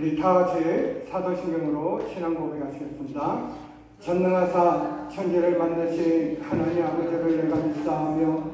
우리 다 같이 사도신경으로 신앙 고백하시겠습니다. 전능하사 천지를 만드신 하나님 아버지를 내가 믿사오며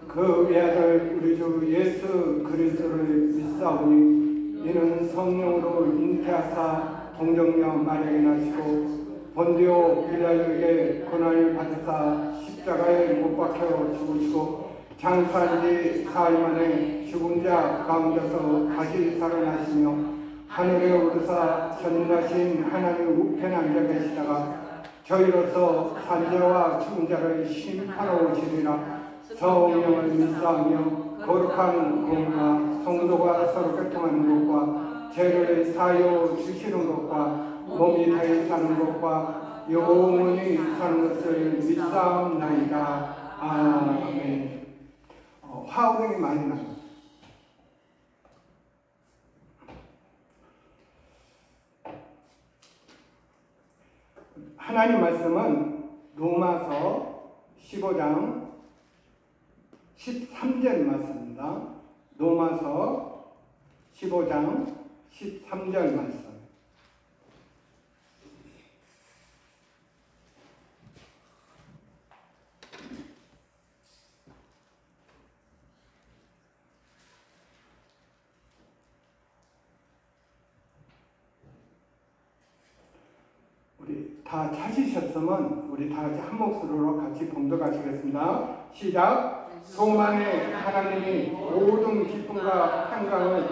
그 외아들 우리 주 예수 그리스도를 믿사오니 이는 성령으로 잉태하사 동정녀 마리아에 나시고 본디오 빌라도에게 고난을 받으사 십자가에 못 박혀 죽으시고 장사한 지 사흘 만에 죽은 자 가운데서 다시 살아나시며 하늘에 오르사 전능하신 하나님 우편에 앉아 계시다가 저희로서 산자와 죽은 자를 심판하러 오시리라. 성령을 믿사오며 거룩한 공과 성도가 서로 교통하는 것과 죄를 사하여 주시는 것과 몸이 다시 사는 것과 영원히 사는 것을 믿사옵나이다. 아멘. 화음이 많이 나요. 하나님 말씀은 로마서 15장 13절 말씀입니다. 로마서 15장 13절 말씀. 우리 다 찾으셨으면 우리 다 같이 한 목소리로 같이 봉독하시겠습니다. 시작. 소망의 하나님이 모든 기쁨과 평강을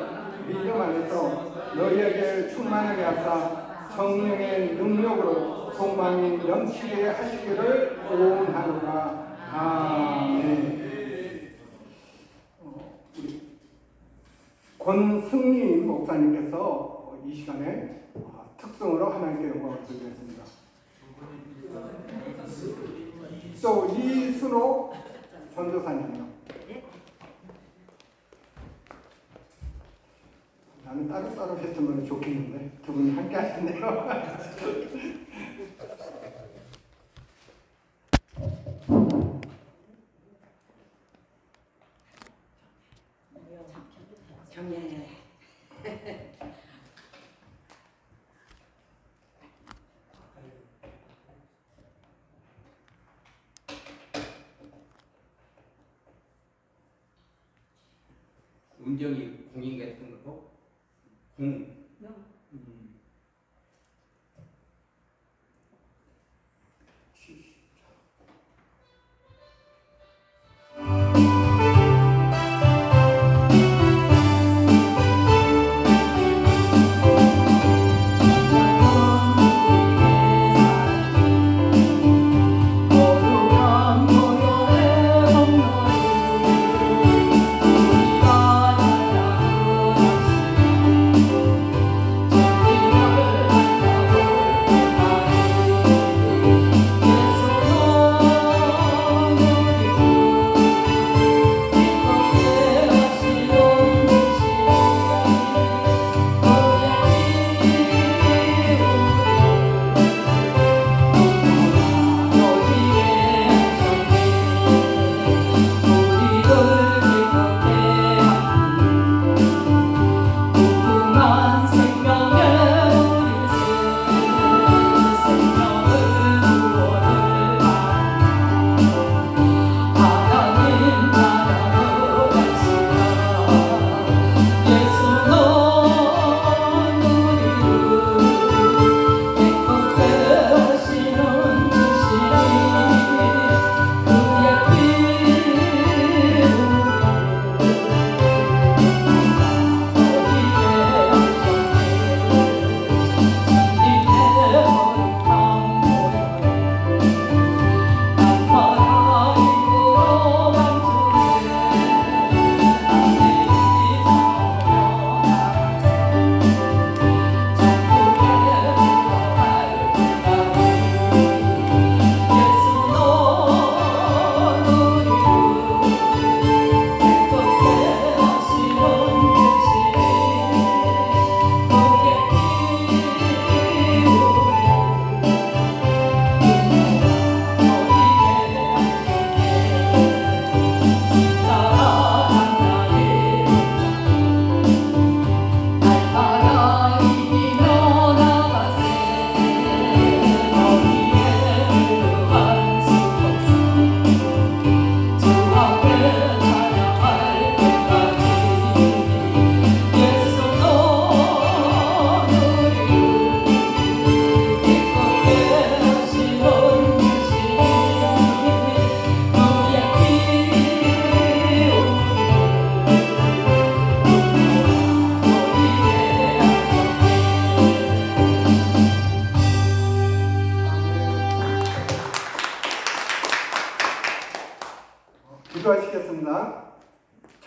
믿음 안에서 너희에게 충만하게 하사 성령의 능력으로 소망이 넘치게 하시기를 원하노라. 아멘. 우리 권승림 목사님께서 이 시간에 특성으로 하나님께 영광을 드리겠습니다. 또 이순호 전도사님이요. 나는 따로따로 했으면 좋겠는데 두 분이 함께 하시네요. 정리해. 음정이 공인 같은 거? 공. 우리가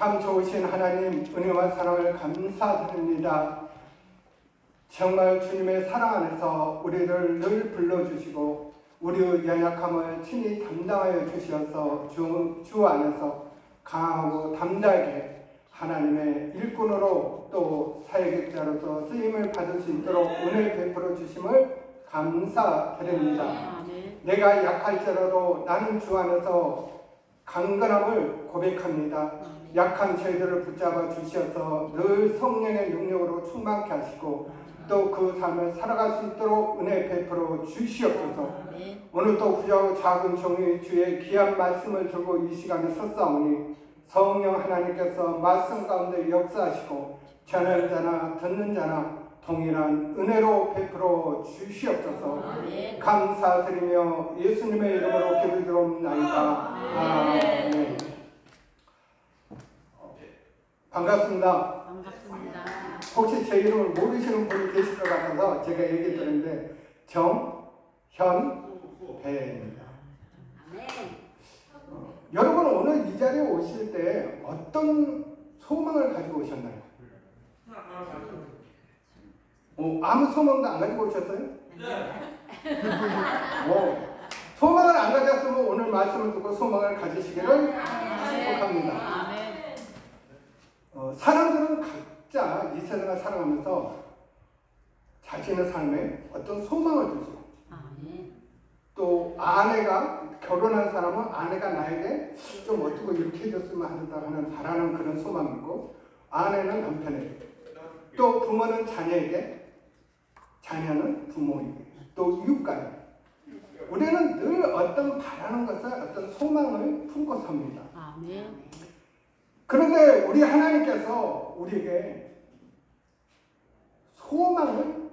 참 좋으신 하나님 은혜와 사랑을 감사드립니다. 정말 주님의 사랑 안에서 우리를 늘 불러주시고 우리의 연약함을 친히 담당하여 주셔서 주 안에서 강하고 담대하게 하나님의 일꾼으로 또 사역자로서 쓰임을 받을 수 있도록 은혜 베풀어 주심을 감사드립니다. 내가 약할지라도 나는 주 안에서 강건함을 고백합니다. 약한 저희들을 붙잡아 주셔서 늘 성령의 능력으로 충만케 하시고 또 그 삶을 살아갈 수 있도록 은혜 베풀어 주시옵소서. 오늘 또 구하고 작은 종이 주의 귀한 말씀을 들고 이 시간에 섰사오니 성령 하나님께서 말씀 가운데 역사하시고 전하는 자나 듣는 자나 동일한 은혜로 베풀어 주시옵소서. 감사드리며 예수님의 이름으로 기도드리옵나이다. 아멘. 반갑습니다. 혹시 제 이름을 모르시는 분이 계실 것 같아서 제가 얘기 드렸는데 정현배입니다. 여러분 오늘 이 자리에 오실 때 어떤 소망을 가지고 오셨나요? 아무 소망도 안 가지고 오셨어요? 소망을 안 가졌으면 오늘 말씀을 듣고 소망을 가지시기를 축복합니다. 사람들은 각자 이 세상을 살아가면서 자신의 삶에 어떤 소망을 두죠. 또 아내가 결혼한 사람은 아내가 나에게 좀 어떻게 이렇게 해줬으면 하는 바라는 그런 소망이고 아내는 남편에게 또 부모는 자녀에게 자녀는 부모에게 또 이웃까지 우리는 늘 어떤 바라는 것을 어떤 소망을 품고 삽니다. 그런데 우리 하나님께서 우리에게 소망을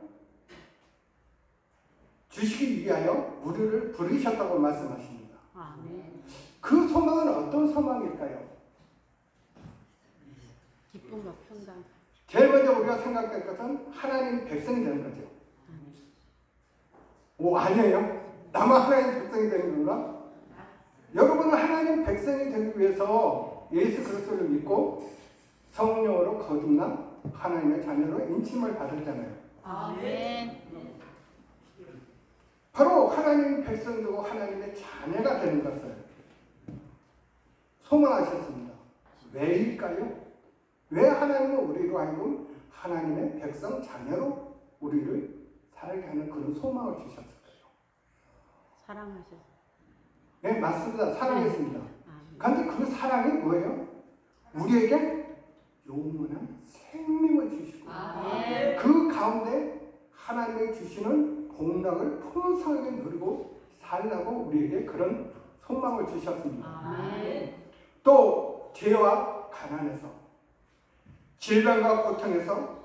주시기 위하여 우리를 부르셨다고 말씀하십니다. 그 소망은 어떤 소망일까요? 기쁨과 평강. 제일 먼저 우리가 생각할 것은 하나님 백성이 되는 거죠. 아니에요? 나만 하나님 백성이 되는 건가? 여러분은 하나님 백성이 되기 위해서 예수 그리스도를 믿고 성령으로 거듭나 하나님의 자녀로 인침을 받았잖아요. 아멘. 바로 하나님 백성 되고 하나님의 자녀가 되는 것을 소망하셨습니다. 왜일까요? 왜 하나님은 우리로 하여금 하나님의 백성 자녀로 우리를 살게 하는 그런 소망을 주셨을까요? 사랑하셔서. 네, 맞습니다. 사랑했습니다. 그런데 그 사랑이 뭐예요? 우리에게 영원한 생명을 주시고 그 가운데 하나님이 주시는 복락을 풍성하게 누리고 살라고 우리에게 그런 소망을 주셨습니다. 또 죄와 가난에서 질병과 고통에서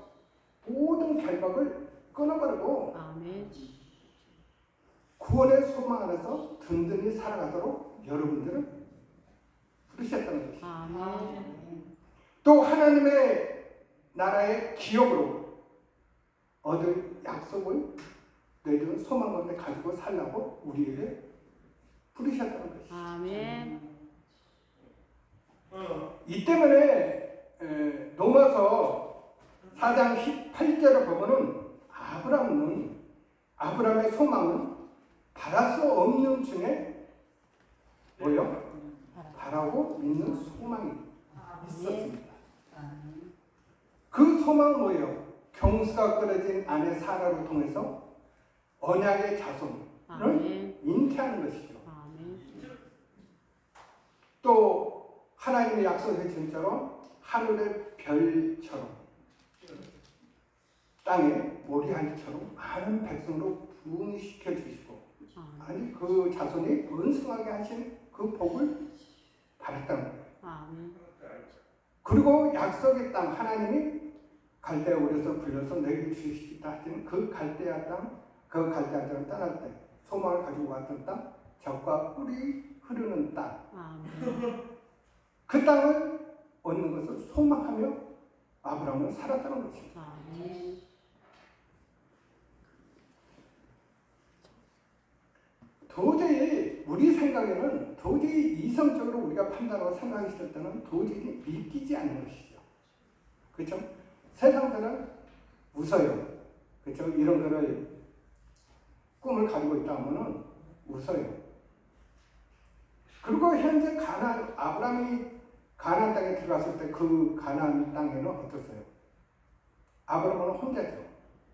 모든 결박을 끊어버리고 구원의 소망 안에서 든든히 살아가도록 여러분들은 부르셨다는 것입니다. 또 하나님의 나라의 기업으로 얻을 약속을 너희들은 소망 가운데 가지고 살라고 우리에게 부르셨다는 것입니다. 이 때문에 로마서 4장 18절을 보면은 아브라함의 소망은 바랄 수 없는 중에 뭐요? 바라고 믿는 소망이 있었습니다. 그 소망은 뭐예요? 경수가 끊어진 아내 사라를 통해서 언약의 자손을 잉태하는 것이죠. 또 하나님의 약속의 진짜로 하늘의 별처럼 땅에 모리한처럼 많은 백성으로 부흥시켜 주시고 아니 그 자손이 번성하게 하신 그 복을 받았다는 거예요. 그리고 약속의 땅 하나님이 갈대아 우려서 불려서 너에게 주시겠다 하시는 그 갈대아 땅을 떠날 때 소망을 가지고 왔던 땅, 젖과 꿀이 흐르는 땅. 그 땅을 얻는 것을 소망하며 아브라함은 살았다는 것입니다. 도저히 우리 생각에는 도저히 이성적으로 우리가 판단하고 생각했을 때는 도저히 믿기지 않는 것이죠. 그렇죠? 세상들은 웃어요. 그렇죠? 이런 거를 꿈을 가지고 있다 하면은 웃어요. 그리고 현재 아브라함이 가나안 땅에 들어갔을 때 그 가나안 땅에는 어땠어요? 아브라함은 혼자죠.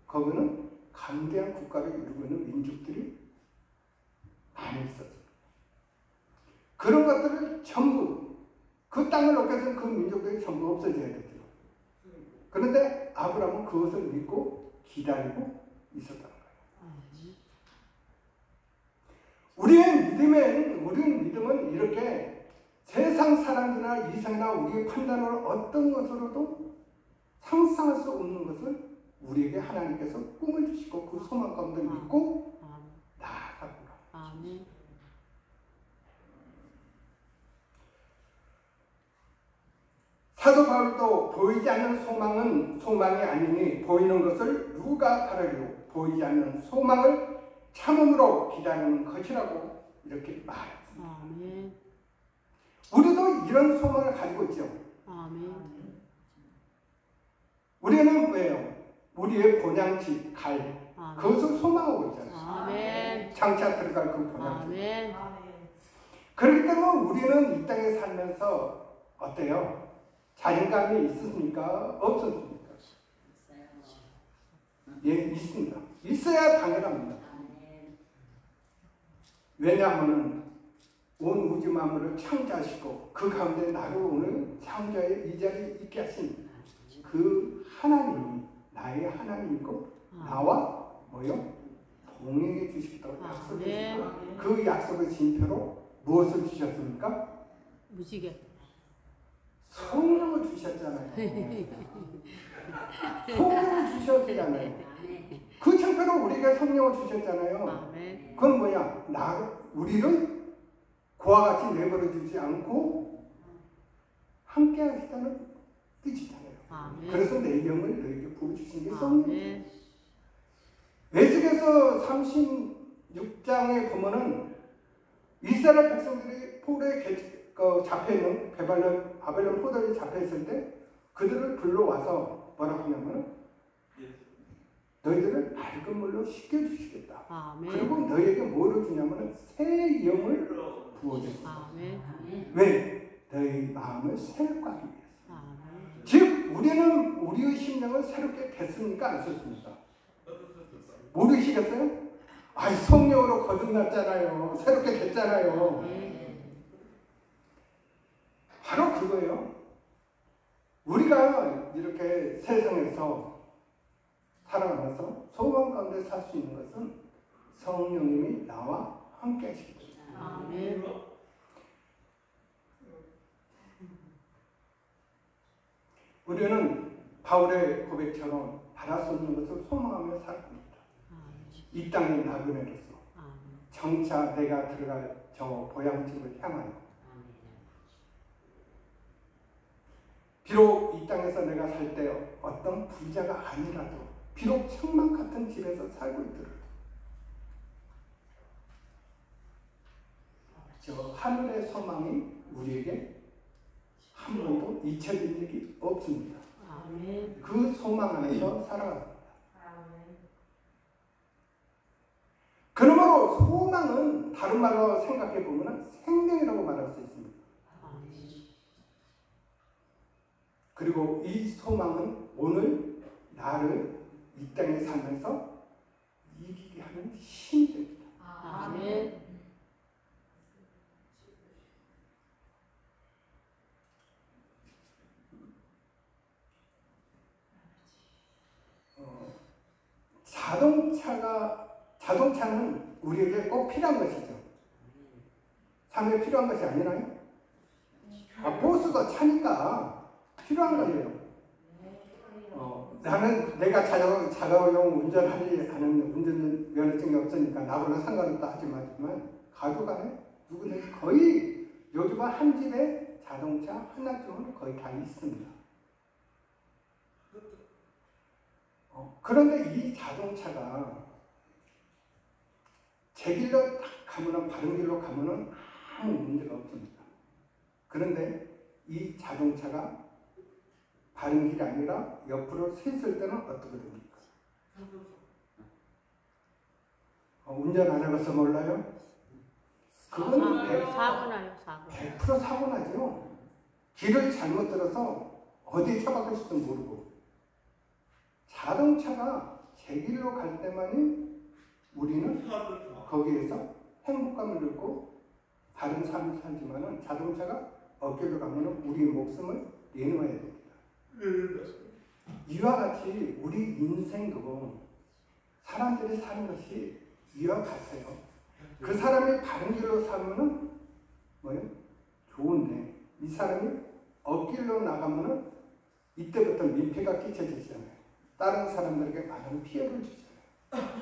거기는 강대한 국가를 이루고 있는 민족들이 많이 있었어요. 그런 것들을 전부 그 땅을 얻게 해서 그 민족들이 전부 없어져야 되죠. 그런데 아브라함은 그것을 믿고 기다리고 있었다는 거예요. 우리의 믿음은 이렇게 세상 사람들이나 이성이나 우리의 판단으로 어떤 것으로도 상상할 수 없는 것을 우리에게 하나님께서 꿈을 주시고 그 소망 가운데 믿고 나아가구나. 아멘. 사도 바울도 보이지 않는 소망은 소망이 아니니 보이는 것을 누가 바라리요. 보이지 않는 소망을 참음으로 기다리는 것이라고 이렇게 말했습니다. 아멘. 우리도 이런 소망을 가지고 있죠. 아멘. 우리는 왜요? 우리의 본향집 갈 그것을 소망하고 있잖아요. 아멘. 장차 들어갈 그 본향집. 아멘. 그렇기 때문에 우리는 이 땅에 살면서 어때요? 자신감이 있습니까? 없습니까? 예, 있습니다. 있어야 당연합니다. 왜냐하면 온 우주 만물을 창조하시고 그 가운데 나를 오늘 창조의 이 자리에 있게 하신 그 하나님이 나의 하나님이고 나와 뭐요? 동행해 주시겠다고 약속했습니다. 그 약속의 징표로 무엇을 주셨습니까? 무지개. 성령을 주셨잖아요. 성령을 주셨잖아요. 그 징표로 우리에게 성령을 주셨잖아요. 아멘. 그건 뭐야? 우리를 그와 같이 내버려 두지 않고 함께 하시다는 뜻이잖아요. 아멘. 그래서 내 영을 너에게 부어주신 게 성령이에요. 아멘. 에스겔서 36장에 보면은 이스라엘 백성들이 포로에 잡혀있는 바벨론 포로에 잡혀있을 때 그들을 불러와서 뭐라고 하냐면 너희들을 맑은 물로 씻겨주시겠다. 아멘. 그리고 너희에게 뭐를 주냐면 새 영을 부어주신다. 아멘. 왜? 너희 마음을 새롭게 하기 위해서. 아멘. 즉 우리는 우리의 심령을 새롭게 됐습니까? 안 썼습니까? 모르시겠어요? 아이 성령으로 거듭났잖아요. 새롭게 됐잖아요. 바로 그거예요. 우리가 이렇게 세상에서 살아가면서 소망 가운데 살 수 있는 것은 성령님이 나와 함께 하시기 때문에. 아멘. 우리는 바울의 고백처럼 바랄 수 없는 것을 소망하며 살 겁니다. 이 땅의 나그네로서 정차 내가 들어갈 저 보양집을 향하여 비록 이 땅에서 내가 살 때 어떤 부자가 아니라도 비록 천막 같은 집에서 살고 있더라도 저 하늘의 소망이 우리에게 한 번도 잊혀진 적이 없습니다. 아멘. 그 소망 안에서 살아갑니다. 그러므로 소망은 다른 말로 생각해 보면 생명이라고 말할 수 있습니다. 그리고 이 소망은 오늘 나를 이 땅에 살면서 이기게 하는 힘이 됩니다. 아멘. 자동차는 우리에게 꼭 필요한 것이죠. 삶에 필요한 것이 아니나요? 버스도 차니까 필요한 거예요. 나는 내가 자가용 운전하지 않은 운전면허증이 없으니까 나보다 상관없다 하지만 가족 안에 누구든지 거의 요즘은 한 집에 자동차 하나쯤은 거의 다 있습니다. 그런데 이 자동차가 제 길로 딱 가면은 바른 길로 가면은 아무 문제가 없습니다. 그런데 이 자동차가 바른 길이 아니라 옆으로 샜을 때는 어떻게 됩니까? 운전 안 해봐서 몰라요? 그건 사고 나요, 사고. 100% 사고 나죠. 길을 잘못 들어서 어디에 처박을지도 모르고. 자동차가 제 길로 갈 때만이 우리는 거기에서 행복감을 느끼고 다른 삶을 살지만은 자동차가 어깨로 가면은 우리의 목숨을 내놓아야 됩니다. 이와 같이 우리 인생도 사람들이 사는 것이 이와 같아요. 그 사람이 바른 길로 살면은 뭐예요? 좋은데 이 사람이 엇길로 나가면은 이때부터 민폐가 끼쳐지잖아요. 다른 사람들에게 많은 피해를 주잖아요.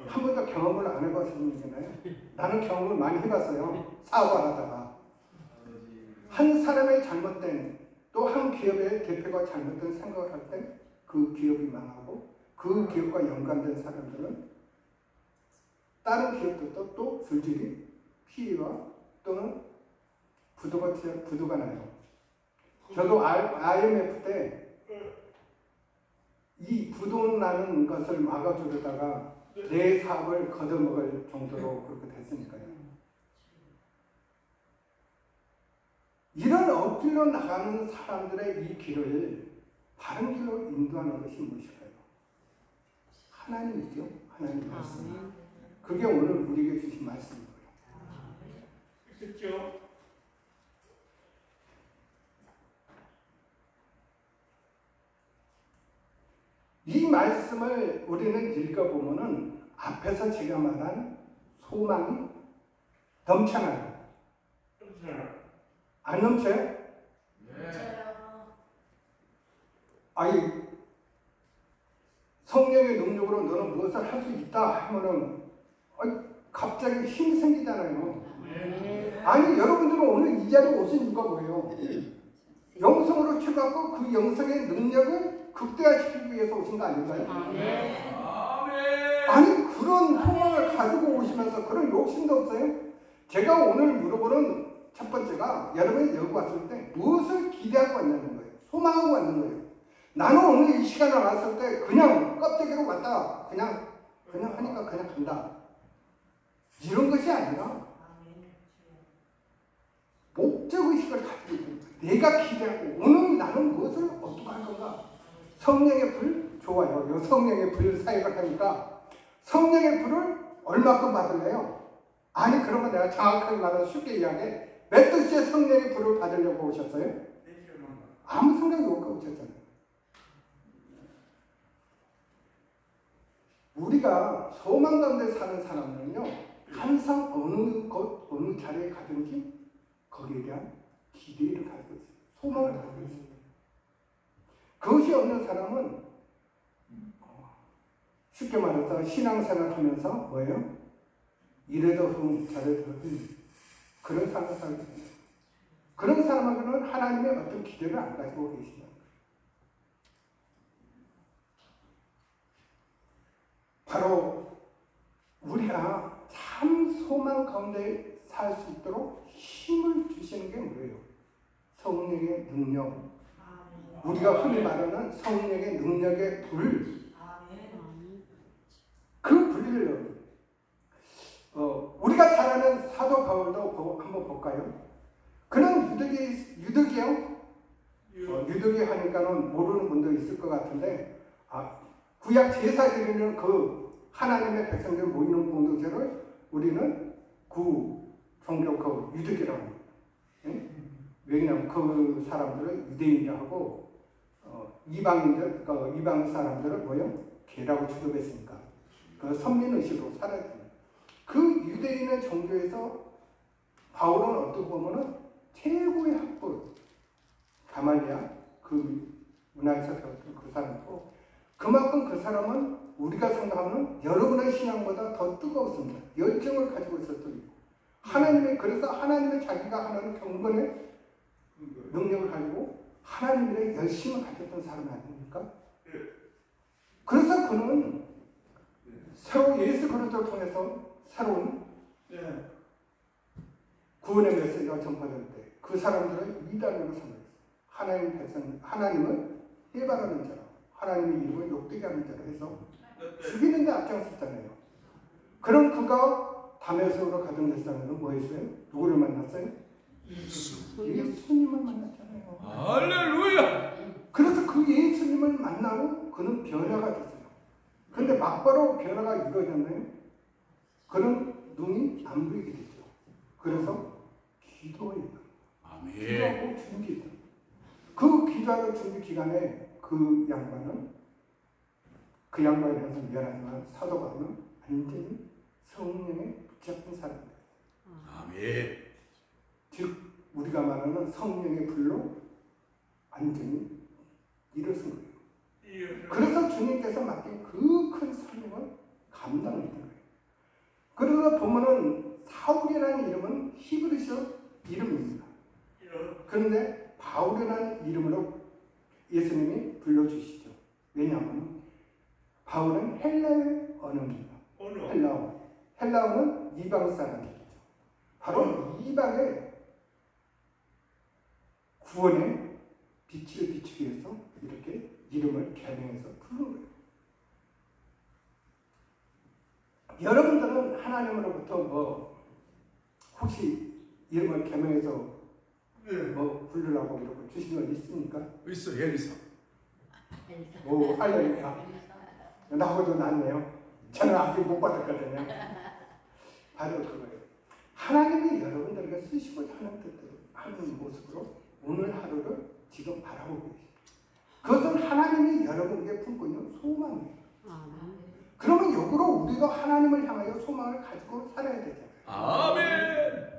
한 번도 경험을 안 해봤었잖아요. 나는 경험을 많이 해봤어요. 사고하다가 한 사람의 잘못된 또 한 기업의 대표가 잘못된 생각을 할 때 그 기업이 망하고 그 기업과 연관된 사람들은 다른 기업들도 또 줄줄이 피해와 또는 부도가 나요. 저도 IMF 때 이 부도 나는 것을 막아주려다가 내 사업을 걷어먹을 정도로 그렇게 됐으니까요. 이런 엇길로 나가는 사람들의 이 길을 바른 길로 인도하는 것이 무엇일까요? 하나님이죠. 하나님 말씀. 그게 오늘 우리에게 주신 말씀인 거예요. 그렇죠. 이 말씀을 우리는 읽어보면은 앞에서 제가 말한 소망이 넘쳐나요. 안 넘쳐요? 네. 아니, 성령의 능력으로 너는 무엇을 할 수 있다 하면은 갑자기 힘이 생기잖아요. 아니, 여러분들은 오늘 이 자리에 오신 이유가 뭐예요? 영성으로 쳐갖고 그 영성의 능력을 극대화시키기 위해서 오신 거 아닌가요? 아니, 그런 소망을 가지고 오시면서 그런 욕심도 없어요? 제가 오늘 물어보는 첫 번째가 여러분이 여기 왔을 때 무엇을 기대하고 왔냐는 거예요. 소망하고 왔는 거예요. 나는 오늘 이 시간에 왔을 때 그냥 껍데기로 왔다. 그냥 하니까 그냥 간다. 이런 것이 아니라 목적의식을 가지고 있는 거예요. 내가 기대하고 오늘 나는 무엇을 어떻게 할 건가. 성령의 불 좋아요. 요 성령의 불 사역을 하니까 성령의 불을 얼마큼 받을래요? 아니 그러면 내가 정확하게 말해서 쉽게 이야기해. 몇 도시에 성령의 불을 받으려고 오셨어요? 아무 생각이 없고 오셨잖아요. 우리가 소망 가운데 사는 사람은요 항상 어느 곳 어느 자리에 가든지 거기에 대한 기대를 가지고 있어요. 소망을 가지고 있어요. 그것이 없는 사람은 쉽게 말해서 신앙생활 하면서 뭐예요? 이래도 흥 저래도 흥 그런 삶을 살게 됩니다. 그런 사람에게는 하나님의 어떤 기대를 안 가지고 계시다. 바로 우리가 참 소망 가운데 살 수 있도록 힘을 주시는 게 뭐예요? 성령의 능력. 우리가 흔히 말하는 성령의 능력의 불. 그 불을 우리가 잘 아는 사도 바울도 한번 볼까요? 그는 유대교요? 유대교 하니까는 모르는 분도 있을 것 같은데 구약 제사 드리는 그 하나님의 백성들 모이는 공동체를 우리는 종교 그 유대교라고 합니다. 예? 왜냐하면 그 사람들을 유대인이라고 하고 이방인들, 이방 사람들을 뭐요? 개라고 취급했으니까 그 선민의식으로 살아야 됩니다. 그 유대인의 종교에서 바울은 어떻게 보면은 최고의 학부 가말리아 그 문화에서 배웠던 그 사람이고 그만큼 그 사람은 우리가 생각하는 여러분의 신앙보다 더 뜨거웠습니다. 열정을 가지고 있었던 하나님의 그래서 하나님의 자기가 하나님 경건의 능력을 가지고 하나님의 열심을 가졌던 사람 아닙니까? 그래서 그는 새로 예수 그리스도를 통해서 새로운 구원의 메시지가 전파될 때 그 사람들을 이단으로 삼았어요. 하나님 백성, 하나님을 해방하는 자라, 하나님의 이름을 욕되게 하는 자라 해서 죽이는 데 앞장섰잖아요. 그럼 그가 다메섹으로 가던 데서는 뭐 했어요? 누구를 만났어요? 예수님을 만났잖아요. 할렐루야. 그래서 그 예수님을 만나고 그는 변화가 됐어요. 그런데 막바로 변화가 이루어졌나요? 그는 눈이 안 보이게 됐죠. 그래서 기도해요. 아멘. 기도하고 준비해요. 그 기도하고 준비 기간에 그 양반에 대해서 미안하지만 사도 바울은 완전히 성령에 붙잡힌 사람이에요. 아멘. 즉 우리가 말하는 성령의 불로 완전히 일어선 거예요. 그래서 주님께서 맡긴 그 큰 사명을 감당했던 거예요. 그래서 보면은 사울이라는 이름은 히브리서 이름입니다. 그런데 바울이라는 이름으로 예수님이 불러주시죠. 왜냐하면 바울은 헬라의 언어입니다. 헬라어는 이방 사람이죠. 바로 이방의 구원의 빛을 비추기 위해서 이렇게 이름을 개명해서 부르는 거예요. 여러분들은 하나님으로부터 뭐 혹시 이름을 개명해서 뭐 부르라고 이러고 주신 건 있습니까? 있어 엘리사. 오, 할렐루야. 나보다 낫네요. 저는 아직 못 받았거든요. 바로 그거예요. 하나님이 여러분들에게 쓰시고자 하는 뜻대로 하는 모습으로 오늘 하루를 지금 바라보고 계세요. 그것은 하나님이 여러분에게 품고 있는 소망이에요. 그러면 역으로 우리가 하나님을 향하여 소망을 가지고 살아야 되잖아요. 아멘.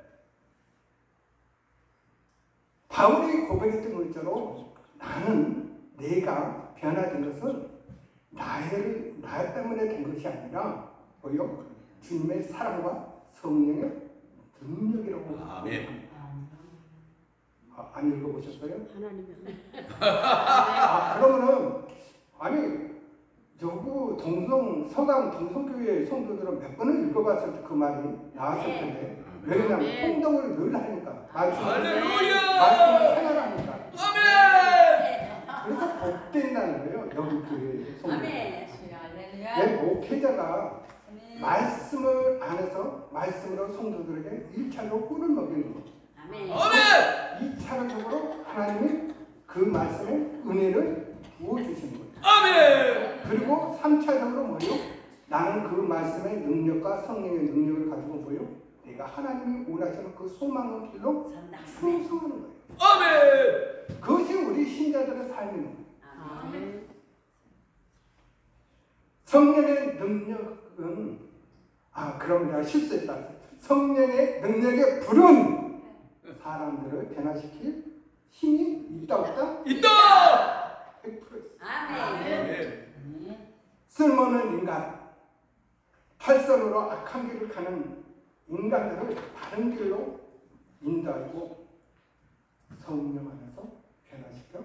바울이 고백했던 것처럼 나는 내가 변화된 것은 나 때문에 된 것이 아니라 뭐요? 주님의 사랑과 성령의 능력이라고. 아멘. 안 읽어보셨어요? 하나님의 그러면은 아니 저거 서강 동성교회 성도들은 몇 번을 읽어봤을 때 그 말이 나왔을 텐데 왜냐하면 통독을 늘 하니까 할렐루야. 말씀을 생활하니까 아멘. 그래서 복된다는 거예요. 여기 교회 성도. 내 목회자가 말씀을 안에서 말씀으로 성도들에게 1차로 꿀을 먹이는 거죠. 아멘. 2차적으로 하나님이 그 말씀에 은혜를 부어주시는 거예요. 아멘. 그리고 3차적으로 뭐예요? 나는 그 말씀의 능력과 성령의 능력을 가지고 뭐예요? 내가 하나님이 원하시는 그 소망의 길로 충성하는 거예요. 아멘. 그것이 우리 신자들의 삶입니다. 아멘. 성령의 능력은 그럼 내가 실수했다. 성령의 능력에 부른 사람들을 변화시킬 힘이 있다 없다? 있다. 100% 있어. 아멘. 쓸모없는 인간, 탈선으로 악한 길을 가는 인간들을 다른 길로 인도하고 성령 안에서 변화시켜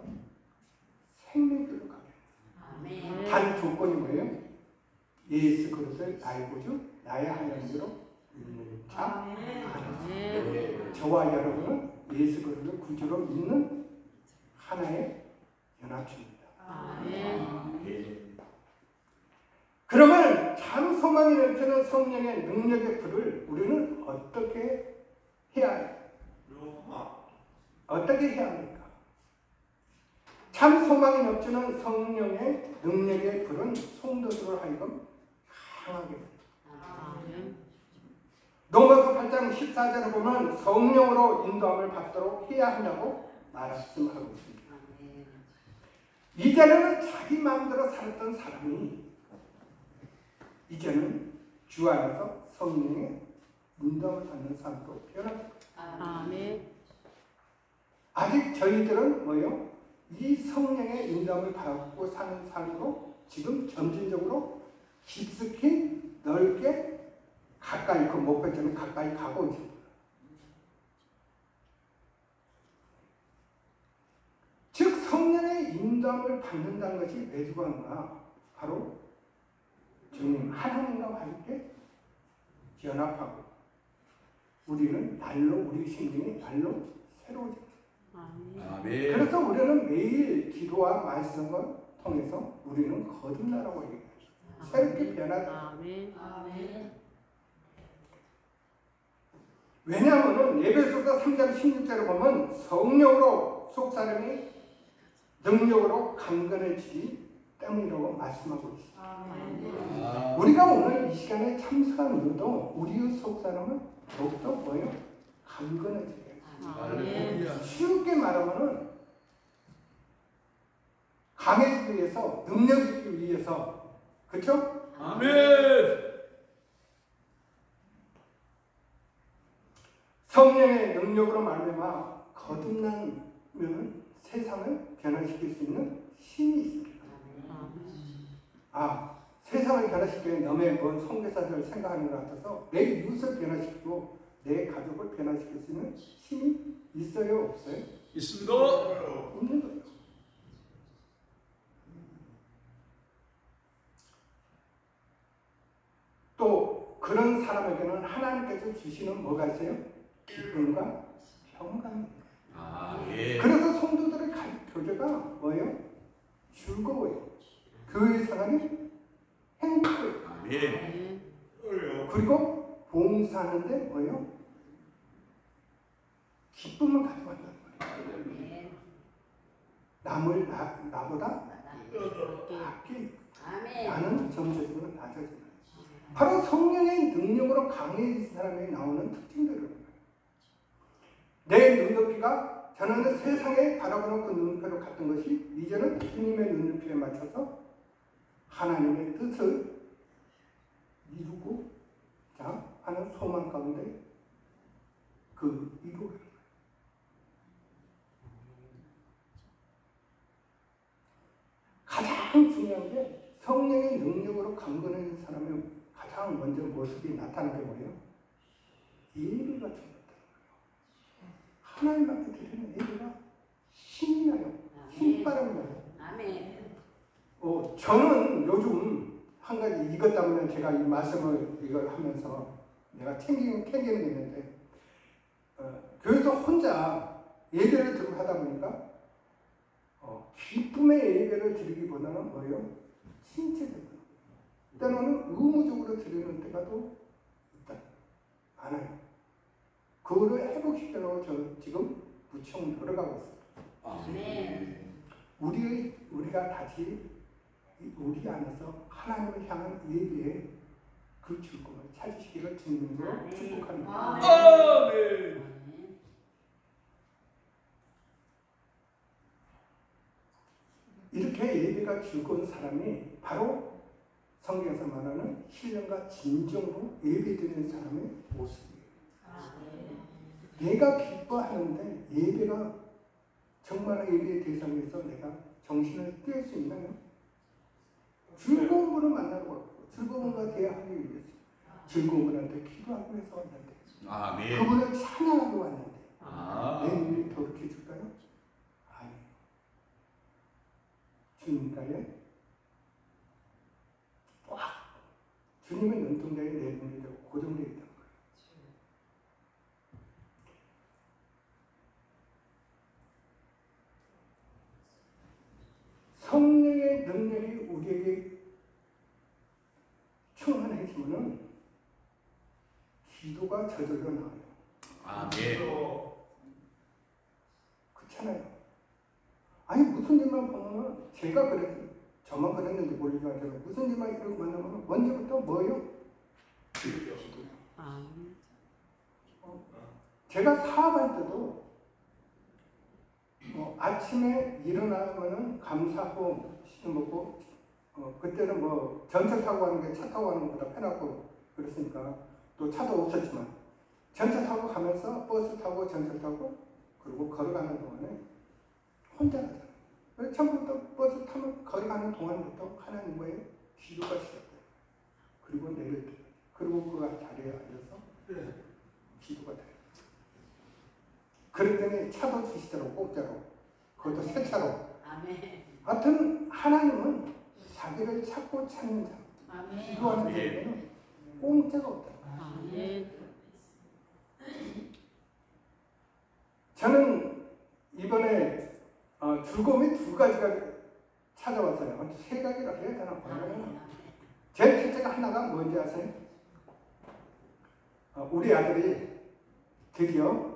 생명길로 가게 합니다. 단 조건이 뭐예요? 예수 그리스도의 나의 구주, 나의 하나님으로 믿는 자 안에서. 저와 여러분은 예수 그리스도를 구주로 믿는 하나의 연합체입니다. 그러면 참 소망이 넘치는 성령의 능력의 불을 우리는 어떻게 해야 해요? 어떻게 해야 합니까? 참 소망이 넘치는 성령의 능력의 불은 성도들을 하여금 강하게 합니다. 로마서 8장 14절에 보면 성령으로 인도함을 받도록 해야 한다고 말씀하고 있습니다. 이전에는 자기 마음대로 살았던 사람이 이제는 주 안에서 성령의 인도함을 받는 삶으로 변합니다. 아직 저희들은 뭐예요? 이 성령의 인도함을 받고 사는 삶으로 지금 점진적으로 깊숙이 넓게 가까이 그 목표점에 가까이 가고 있습니다. 즉 성령의 인도함을 받는다는 것이 왜 중요한가? 바로 주님 하나님과 함께 연합하고 우리는 날로 우리 심령이 날로 새로워집니다. 아멘. 아멘. 그래서 우리는 매일 기도와 말씀을 통해서 우리는 거듭나라고 얘기해요. 새롭게 변하다. 아멘. 아멘. 왜냐하면 에베소서 3장 16절을 보면 성령으로 속 사람이 능력으로 강건해지기 때문이라고 말씀하고 있습니다. 아멘. 아. 우리가 오늘 이 시간에 참석한 이유도 우리의 속 사람은 더욱더 뭐예요? 강건해지게 해요. 할렐루야. 쉽게 말하면은 강해지기 위해서, 능력 있기 위해서, 그렇죠? 아멘. 성령의 능력으로 말미암아 거듭나면 세상을 변화시킬 수 있는 힘이 있습니다. 아, 세상을 변화시키는 너의 뭔 선교사들을 생각하는 것 같아서 내 이웃을 변화시키고 내 가족을 변화시킬 수 있는 힘이 있어요, 없어요? 있습니다. 있는 거예요. 또 그런 사람에게는 하나님께서 주시는 뭐가 있어요? 기쁨과 평강입니다. 아멘. 그래서 성도들의 교제가 뭐예요? 즐거워요. 교회 생활이 행복해요. 아멘. 아멘. 그리고 봉사하는데 뭐예요? 기쁨을 가져간다는 거예요. 남을 나보다 낮게 나는 점차적으로 낮아지는 바로 성령의 능력으로 강해진 사람이 나오는 특징들입니다. 내 눈높이가 전에는 세상에 바라보는 그 눈높이로 갔던 것이 이제는 주님의 눈높이에 맞춰서 하나님의 뜻을 이루고 자 하는 소망 가운데 그 이루어가는 거예요. 가장 중요한 게 성령의 능력으로 강건해진 사람의 가장 먼저 모습이 나타나는 게 뭐예요? 예배가 중요하다는 거예요. 하나님 앞에 드리는 예배가 힘이 나요. 힘바람이 나요. 아멘. 저는 요즘 한 가지 이것 때문에 제가 이 말씀을 이걸 하면서 내가 챙기는 게 있는데 교회에서 혼자 예배를 드리고 하다 보니까 기쁨의 예배를 드리기보다는 뭐예요? 신체적으로 때로는 의무적으로 드리는 때가 또 있다. 많아요. 그거를 회복시키려고 저 지금 무척 노력하고 있습니다. 아멘. 우리가 다시 우리 안에서 하나님을 향한 예배에 그 즐거움을 찾으시기를 주님으로 축복합니다. 아멘. 이렇게 예배가 즐거운 사람이 바로 성경에서 말하는 신령과 진정으로 예배드리는 사람의 모습이에요. 내가 기뻐하는데 예배가 정말 예배의 대상에서 내가 정신을 뗄 수 있나요? 즐거운 분을 만나고 왔고 즐거운 분과 대화하기 위해서 즐거운 분한테 기도하기 위해서 왔는데 아멘. 그분을 찬양하고 왔는데 아. 내 눈이 더럽혀질까요? 아니에요. 주님과의 주님의 눈동자에 내 눈이 되고 고정되어 있다는 거예요. 성령의 능력이 우리에게 충만해지면은 기도가 저절로 나와요. 아멘. 그렇잖아요. 아니 무슨 일만 보면은 제가 그랬 저만 그랬는지 모르지만 제가 무슨 일만 이렇게 만나면 먼저부터 뭐예요? 기도요. 아멘. 제가 사업할 때도 아침에 일어나면은 감사하고 씻어 먹고 그때는 뭐 전철 타고 가는 게 차 타고 가는 것보다 편하고 그랬으니까 또 차도 없었지만 전철 타고 가면서 버스 타고 전철 타고 그리고 걸어가는 동안에 혼자 가잖아요. 그래서 처음부터 버스 타면 걸어가는 동안부터 하나님과의 기도가 시작돼요. 그리고 내릴 때 그리고 그 자리에 앉아서 기도가 돼요. 그랬더니 차도 주시더라고 공짜로. 그것도 새 차로. 아멘. 하여튼 하나님은 자기를 찾고 찾는 자 아멘. 기도하는 자에게는 공짜가 없다. 아멘. 저는 이번에 즐거움이 두 가지가 찾아왔어요. 세 가지라 해야 되나? 제일 첫째가 하나가 뭔지 아세요? 우리 아들이 드디어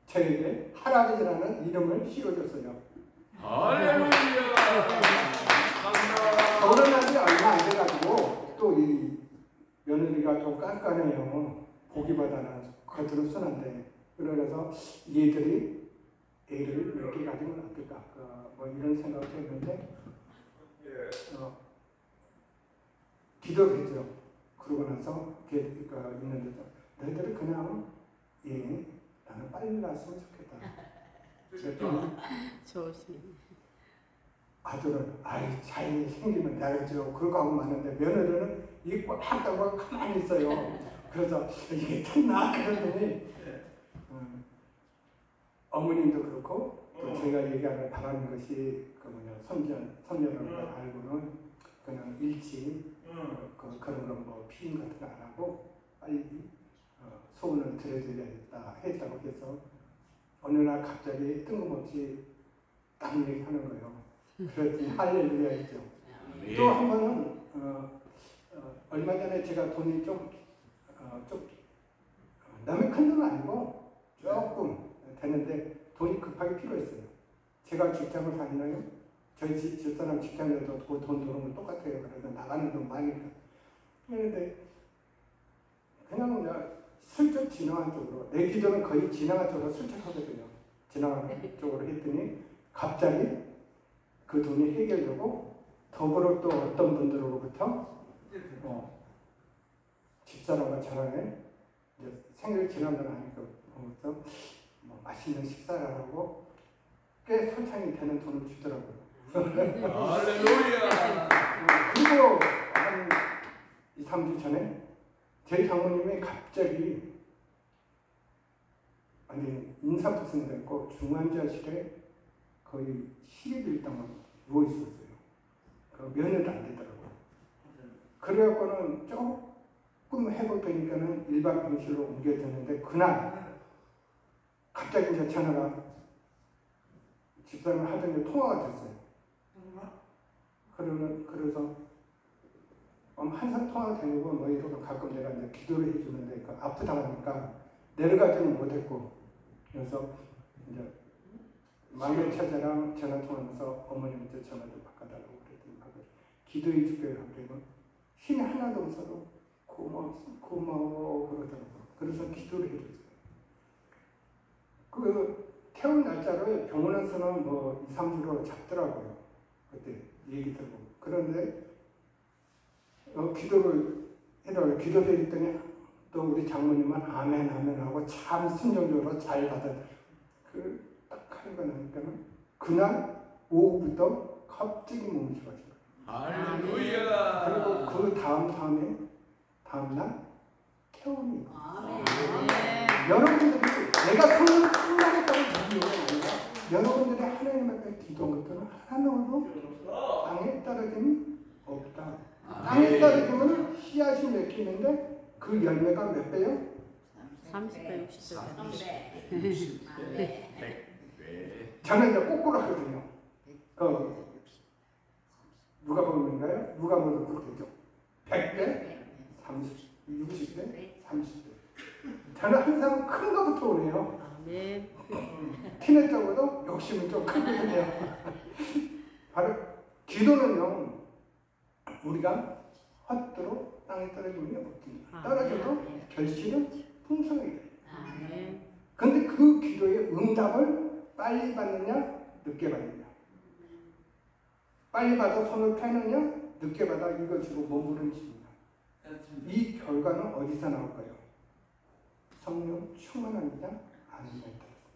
저에게 할아버지라는 이름을 씌워줬어요. 할렐루야. 감사합니다. 결혼한 지 얼마 안 돼가지고 또 이 며느리가 좀 깐깐해요. 보기보다는 겉으로 순한데 그래서 얘들이 애를 몇 개 가지면 어떨까 뭐 이런 생각을 했는데 기도를 했죠. 그러고 나서 걔가 있는데 너희들은 그냥 나는 빨리 낳았으면 좋겠다. 그랬더니 좋으시네. 아들은 잘 생기면 나겠죠. 그러고 하고 마는데 며느리는 이게 꽉 따고 가만히 있어요. 그래서 이게 됐나? 그랬더니 어머님도 그렇고 또 제가 얘기하는 바라는 것이 그 선녀라는 걸 알고는 그냥 일찍 그런 거 뭐 피임 같은 거 안 하고 빨리 소원을 들어드려야겠다 했다고 해서 어느 날 갑자기 뜬금없이 딱 얘기하는 거예요. 그랬더니 할렐루야 했죠. 또 한 번은 얼마 전에 제가 돈이 좀 남의 큰 돈은 아니고 조금 되는데 돈이 급하게 필요했어요. 제가 직장을 다니나요? 저희 집사람 직장에도 그 돈 들어오는 건 똑같아요. 그래서 나가는 돈 많이 그런데 그냥 슬쩍 지나간 쪽으로 내 기도는 거의 지나간 쪽으로 슬쩍 하거든요. 지나간 쪽으로 했더니 갑자기 그 돈이 해결되고 더불어 또 어떤 분들로부터 집사람과 저랑에 생일 지난 건 아니고 뭐 맛있는 식사를 하고 꽤 소창이 되는 돈을 주더라고요. 할렐루야. 그리고 한 2, 3주 전에 제 장모님이 갑자기 인사부승 됐고 중환자실에 거의 10일 동안 누워 있었어요. 그 면회도 안 되더라고요. 그래갖고는 조금 회복되니까는 일반 병실로 옮겨졌는데 그날 갑자기 이제 전화가 집사람을 하던 게 통화가 됐어요. 그래서 항상 통화가 되고 뭐 이러고 가끔 내가 이제 기도를 해주는데 그 아프다 하니까 내려가지는 못했고 그래서 이제 막내 처자랑 전화 통화하면서 어머님한테 전화도 바꿔달라고 그랬더니 기도해 줄게요. 그러면 힘이 하나도 없어도 고마워 그러더라고요. 그래서 기도를 해줬어요. 그 태운 날짜를 병원에서는 뭐 2, 3주로 잡더라고요. 그때 얘기 들고. 그런데 기도를 해달라고 기도했더니 또 우리 장모님은 아멘 아멘 하고 참 순종적으로 잘 받은 딱 하는 거 나니까는 그날 오후부터 갑자기 몸이 좋아진 거예요. 할렐루야. 그리고 그 다음날 태움이 여러분들이 내가 성령을 충만했다고 얘기하는 게 아니라 여러분들이 하나님 앞에 기도한 것들은 하나님으로 땅에 떨어짐이 없다. 땅에 떨어지면 씨앗이 맺히는데 그 열매가 몇 배요? 30배, 60배. 100배. 저는 이제 거꾸로 하거든요. 누가 보면인가요? 누가 보면 그렇게 되죠. 100배, 30, 60배, 30배. 저는 항상 큰 거부터 오네요. 아멘. 키는 적어도 욕심은 좀 크거든요. 바로 기도는요. 우리가 헛되로 땅에 떨어지면 없습니다. 떨어져도 결실은 풍성하게 돼요. 아멘. 그런데 그 기도의 응답을 빨리 받느냐 늦게 받느냐, 빨리 받아 손을 펴느냐 늦게 받아 이걸 주로 머무르는지입니다. 이 결과는 어디서 나올까요? 성령 충만하느냐 아니냐에 따라서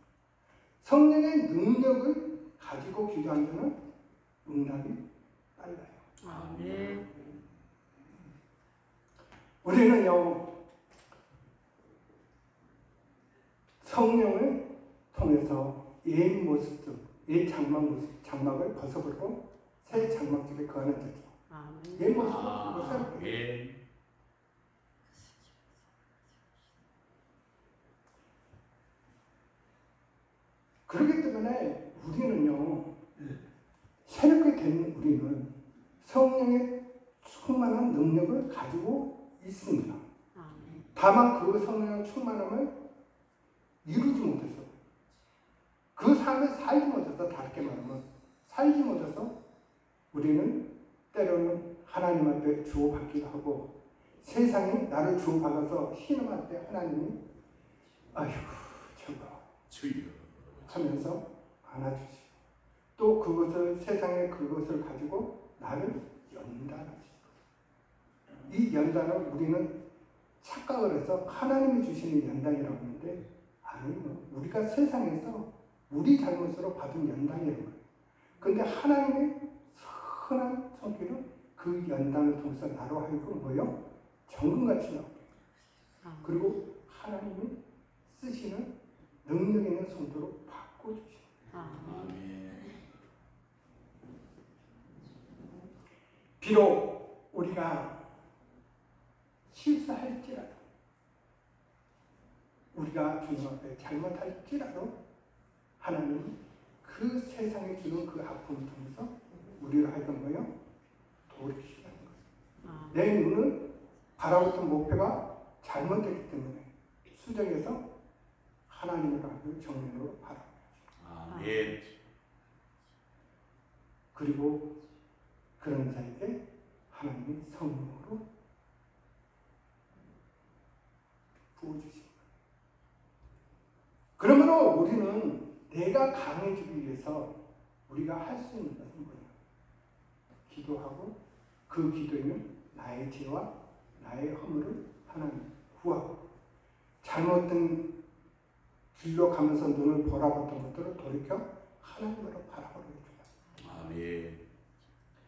성령의 능력을 가지고 기도한 자는 응답이 빨라요. 아멘. 우리는요 성령을 통해서 옛 모습, 옛 장막을 벗어버리고 새 장막집에 거하는 자죠. 아멘. 옛 모습을 벗어버리고 아멘. 그렇기 때문에 우리는요, 새롭게 된 우리는 성령의 충만한 능력을 가지고 있습니다. 아멘. 다만 그 성령의 충만함을 이루지 못해서, 그 삶을 살지 못해서, 다르게 말하면 살지 못해서 우리는 때로는 하나님 앞에 주고받기도 하고, 세상이 나를 주고받아서 신음할 때 하나님이 아이고 저거 주여. 하면서 안아주시고, 또 그것을, 세상의 그것을 가지고 나를 연단하시고, 이 연단을 우리는 착각을 해서 하나님이 주시는 연단이라고 하는데, 아니요, 우리가 세상에서 우리 잘못으로 받은 연단이라는 거예요. 근데 하나님의 선한 손길은 그 연단을 통해서 나로 하여금 뭐요? 정금같이 나오게, 그리고 하나님이 쓰시는 능력 있는 성도로 바꿔주시고, 아멘. 비록 우리가 실수할지라도, 우리가 주님 앞에 잘못할지라도 하나님은 그 세상에 주는 그 아픔을 통해서 우리를 하여금 뭐요? 돌이키시는 거예요. 내 눈은 바라보던 목표가 잘못됐기 때문에 수정해서 하나님을 하여금 정면으로 바라보죠. 아멘. 그리고 그런 자에게 하나님이 성령으로 부어주십니다. 그러므로 우리는 내가 강해지기 위해서 우리가 할 수 있는 것은 뭐냐? 기도하고, 그 기도에는 나의 죄와 나의 허물을 하나님 구하고, 잘못된 길로 가면서 눈을 보라봤던 것들을 돌이켜 하나님으로 바라보는 거죠. 아멘.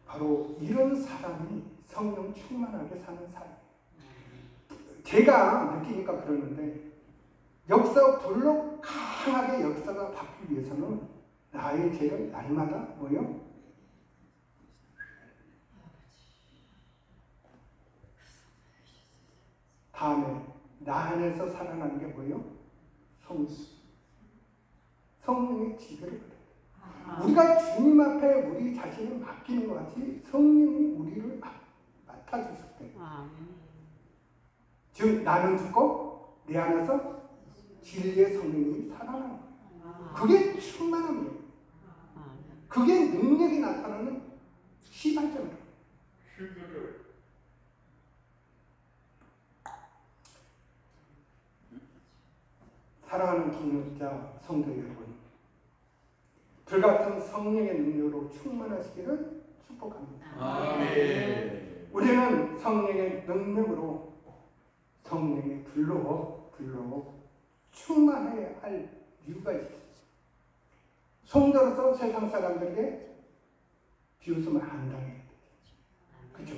바로 이런 사람이 성령 충만하게 사는 사람이에요. 제가 느끼니까 그러는데, 불로 강하게 역사가 바뀌기 위해서는 나의 죄를 날마다 뭐요? 다음에 나 안에서 살아나는 게 뭐요? 성령의 지배를 받아요. 우리가 주님 앞에 우리 자신을 맡기는 것 같이 성령이 우리를 맡아주실 때, 즉 나는 죽고 내 안에서 진리의 성령이 살아나는 거예요. 그게 충만함이에요. 그게 능력이 나타나는 시발점이에요. 사랑하는 동역자 성도 여러분, 불같은 성령의 능력으로 충만하시기를 축복합니다. 아멘. 우리는 성령의 능력으로, 성령의 불로 충만해야 할 이유가 있어요. 성도로서 세상 사람들에게 비웃음을 안 당해야 돼요. 그죠?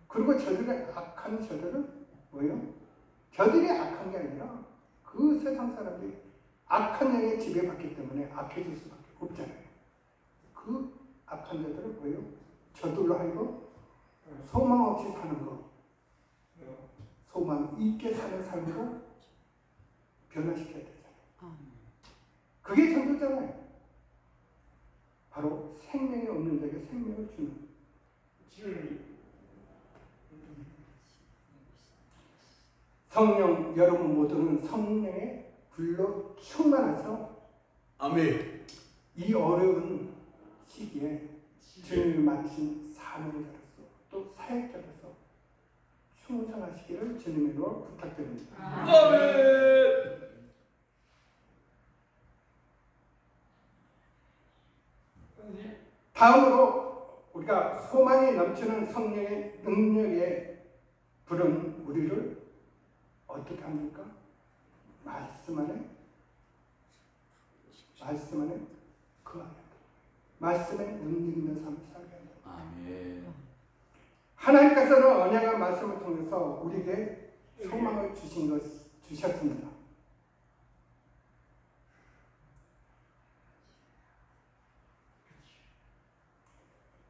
그리고 저들의 악한 저들은 뭐예요? 저들이 악한 게 아니라 그 세상 사람들이 악한 영에 지배받기 때문에 악해질 수밖에 없잖아요. 그 악한 자들은 뭐예요? 저들로 하여금 소망 없이 사는 거, 소망 있게 사는 삶으로 변화시켜야 되잖아요. 그게 전도잖아요. 바로 생명이 없는 자에게 생명을 주는. 성령, 여러분 모두는 성령의 불로 충만해서 아멘. 이 어려운 시기에 주님을 마친 사명자로서, 또 사역자로서 충성하시기를 주님으로 부탁드립니다. 아멘. 다음으로 우리가 소망이 넘치는 성령의 능력에 부른 우리를 어떻게 합니까? 말씀 안에 거하게 한다. 말씀에 능력 있는 삶을 살게 한다. 아멘. 하나님께서는 언약의 말씀을 통해서 우리에게 소망을 주셨습니다.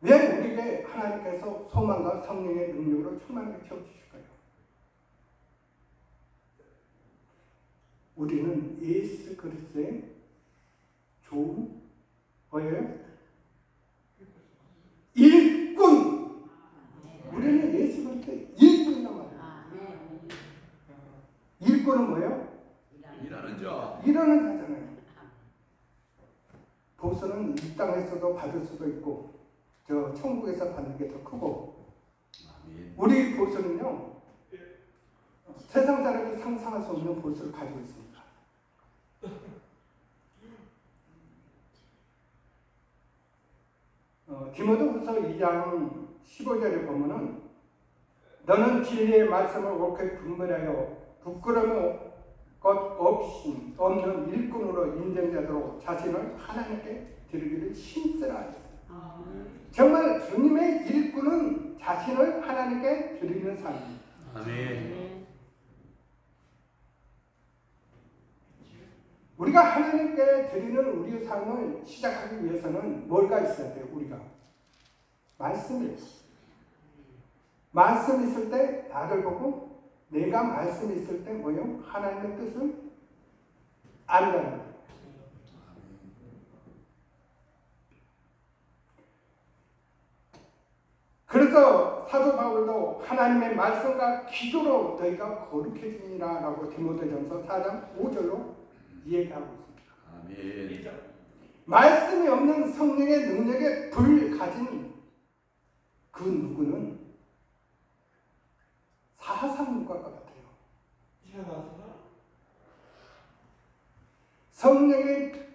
왜 우리에게 하나님께서 소망과 성령의 능력으로 충만하게 채워주실까요? 우리는 예수 그리스도의 좋은 뭐예요? 일꾼. 우리는 예수 그리스도 일꾼이란 말이에요. 아멘. 일꾼은 뭐예요? 일하는 자. 일하는 자잖아요. 보수는 이 땅에서도 받을 수도 있고 저 천국에서 받는 게 더 크고 아멘. 우리 보수는요 세상 사람이 상상할 수 없는 보수를 가지고 있습니다. 디모데후서 2장 15절에 보면은 너는 진리의 말씀을 옳게 분별하여 부끄러움 것 없이 없는 일꾼으로 인정자도록 자신을 하나님께 드리기를 힘쓰라 했어요. 아멘. 정말 주님의 일꾼은 자신을 하나님께 드리는 삶입니다. 아멘. 네. 우리가 하나님께 드리는 우리의 삶을 시작하기 위해서는 뭘가 있어야 돼요? 우리가 말씀이 말씀 있을 때 나를 보고 내가 말씀 있을 때 뭐요? 하나님의 뜻을 안다는 거예요. 그래서 사도 바울도 하나님의 말씀과 기도로 너희가 거룩해지니라 라고 디모데전서 4장 5절로 얘기하고 있습니다. 아멘. 말씀이 없는 성령의 능력에 불 가진 그 누구는 사상문과가 같아요. 성령의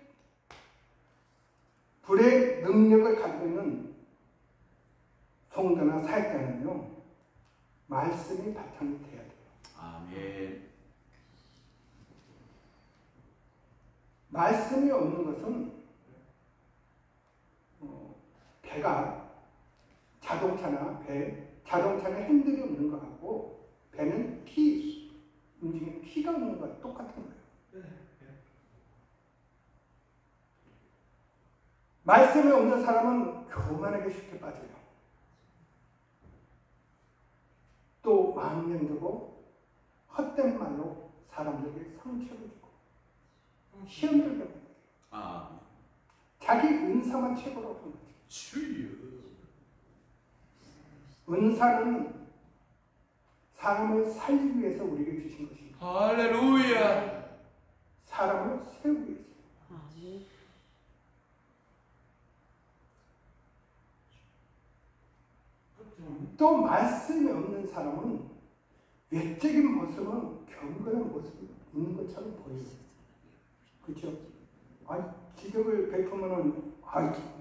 불의 능력을 가지고 있는 성도나 사역자는요 말씀이 바탕이 돼야 돼요. 아멘. 말씀이 없는 것은 배가 자동차는 핸들이 없는 것 같고 배는 움직이는 키가 없는 것 똑같은 거예요. 말씀이 없는 사람은 교만하게 쉽게 빠져요. 또 망령되고 헛된 말로 사람들에게 상처를 주고 시험을 겪고 아멘. 자기 은사만 최고로 본 거죠. 주여. 은사는 사람을 살리기 위해서 우리에게 주신 것입니다. 할렐루야. 사람을 세우기 위해서. 아멘. 또 말씀이 없는 사람은 외적인 모습은 경건한 모습이 있는 것처럼 보여요. 그렇죠? 기적을 베푸면은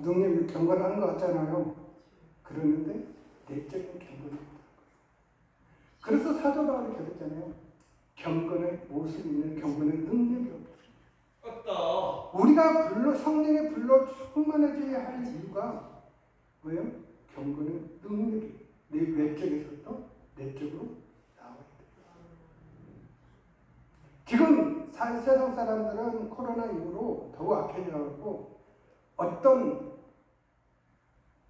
능력이 경건한 것 같잖아요. 그러는데 내적인 경건이 없다는 거예요. 그래서 사도 바울이 그랬잖아요. 경건의 모습이 있는 경건의 능력이 없다. 우리가 성령의 불로 충만해져야 할 이유가 뭐예요? 경건의 능력이 내 외적에서부터 내적으로 나와야 돼요. 지금 세상 사람들은 코로나 이후로 더욱 악해져가지고 어떤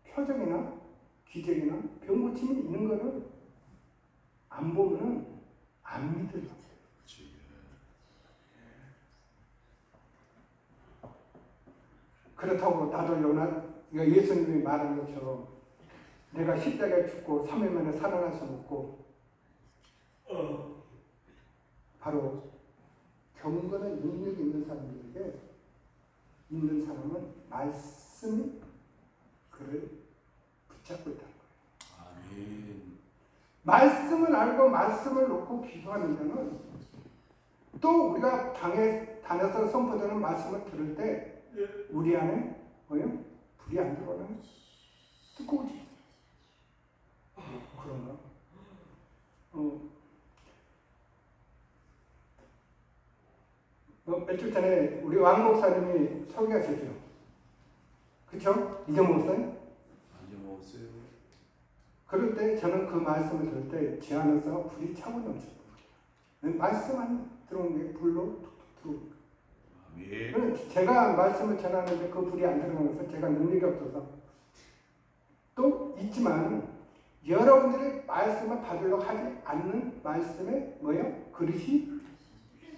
표정이나 기적이나 병 고침이 있는 거를 안 보면은 안 믿어요. 그렇다고 나도 예수님이 말한 것처럼 내가 십자가에 죽고 3일 만에 살아날 수 없고 바로 경건의 능력이 있는 사람들에게 있는 사람은 말씀이 그를 붙잡고 있다는 거예요. 아멘. 말씀을 알고 말씀을 놓고 기도하는 자는 또 우리가 당에서 선포되는 말씀을 들을 때 우리 안에 뭐예요? 불이 안 들어오는 뜨거워지죠. 그런가? 며칠 전에 우리 왕 목사님이 설교하셨죠. 그렇죠? 이정 목사님? 안녕 먹었어요. 그럴 때 저는 그 말씀을 들을 때 제 안에서 불이 차고 넘쳤거든요. 말씀만 들어온 게 불로 툭툭 들어오니까. 아멘. 제가 말씀을 전하는데 그 불이 안 들어가서 제가 능력이 없어서 또 있지만 여러분들이 말씀을 받으려고 하지 않는 말씀에 뭐예요? 그릇이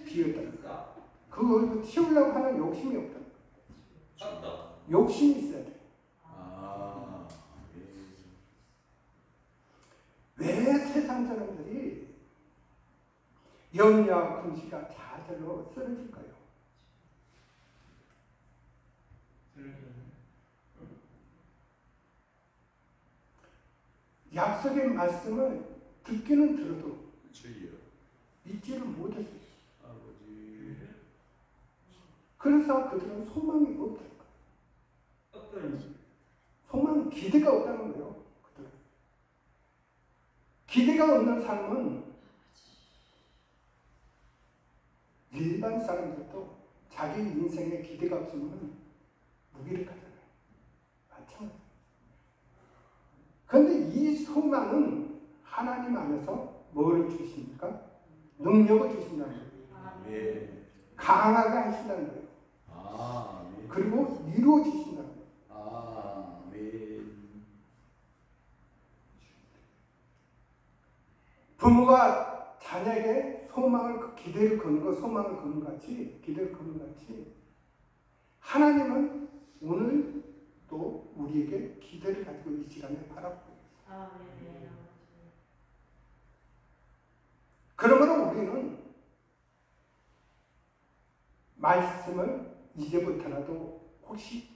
비었다는 거예요. 그걸 채우려고 하는 욕심이 없다는 거예요. 욕심이 있어야 돼. 왜 세상 사람들이 염려와 금시가 좌절로 쓰러질까요? 약속의 말씀을 듣기는 들어도 믿지를 못했어요. 그래서 그들은 소망이 없다는 거예요. 소망, 기대가 없다는 거예요. 그들은. 기대가 없는 삶은 일반 사람들도 자기 인생에 기대가 없으면 무기력하잖아요. 마찬가지. 그런데 이 소망은 하나님 안에서 뭐를 주십니까? 능력을 주신다는 거예요. 강하게 하신다는 거예요. 그리고 이루어지신다는 거예요. 부모가 자녀에게 소망을, 기대를 거는 것, 소망을 거는 것 같이, 기대를 거는 것 같이, 하나님은 오늘 또 우리에게 기대를 가지고 이 시간에 바라보고 있어요. 그러므로 우리는 말씀을 이제부터라도 혹시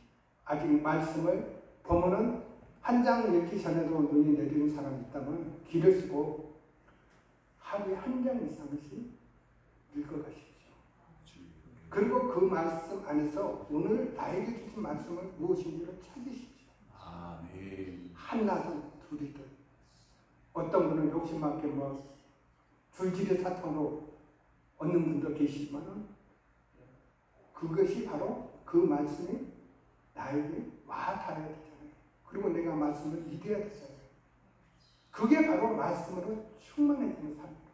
아직 말씀을 보면은 한 장 읽기 전에도 눈이 내리는 사람이 있다면 길을 쓰고 하루에 한 장 이상씩 읽어가십시오. 그리고 그 말씀 안에서 오늘 나에게 주신 말씀을 무엇인지를 찾으십시오. 하나든 둘이든 어떤 분은 욕심 많게 뭐 줄지의 사탕으로 얻는 분도 계시지만 그것이 바로 그 말씀이 나에게 와 닿아야 되잖아요. 그리고 내가 말씀을 믿어야 되잖아요. 그게 바로 말씀으로 충만해지는 삶입니다.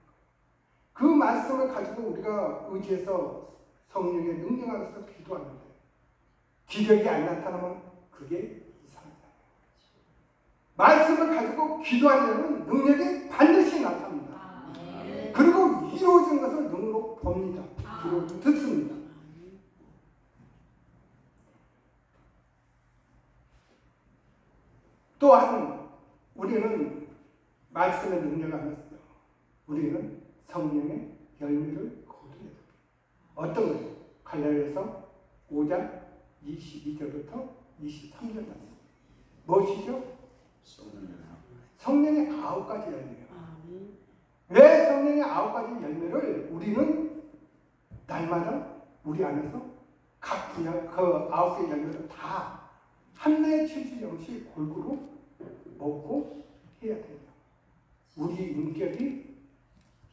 그 말씀을 가지고 우리가 의지해서 성령의 능력 안에서 기도하는데 기적이 안 나타나면 그게 이상하다. 말씀을 가지고 기도하려면 능력이 반드시 나타납니다. 그리고 이루어진 것을 눈으로 봅니다. 귀로 듣습니다. 또한 우리는 말씀의 능력 안에서 우리는 성령의 열매를 거두어야 됩니다. 어떤 거예요? 갈라디아서 5장 22절부터 23절 말씀. 무엇이죠? 성령의 9가지 열매예요. 왜 성령의 9가지 열매를 우리는 날마다 우리 안에서 각 분야 그 9개 열매를 다 한나의 7주정씩 골고루 먹고 해야 됩니다. 우리 인격이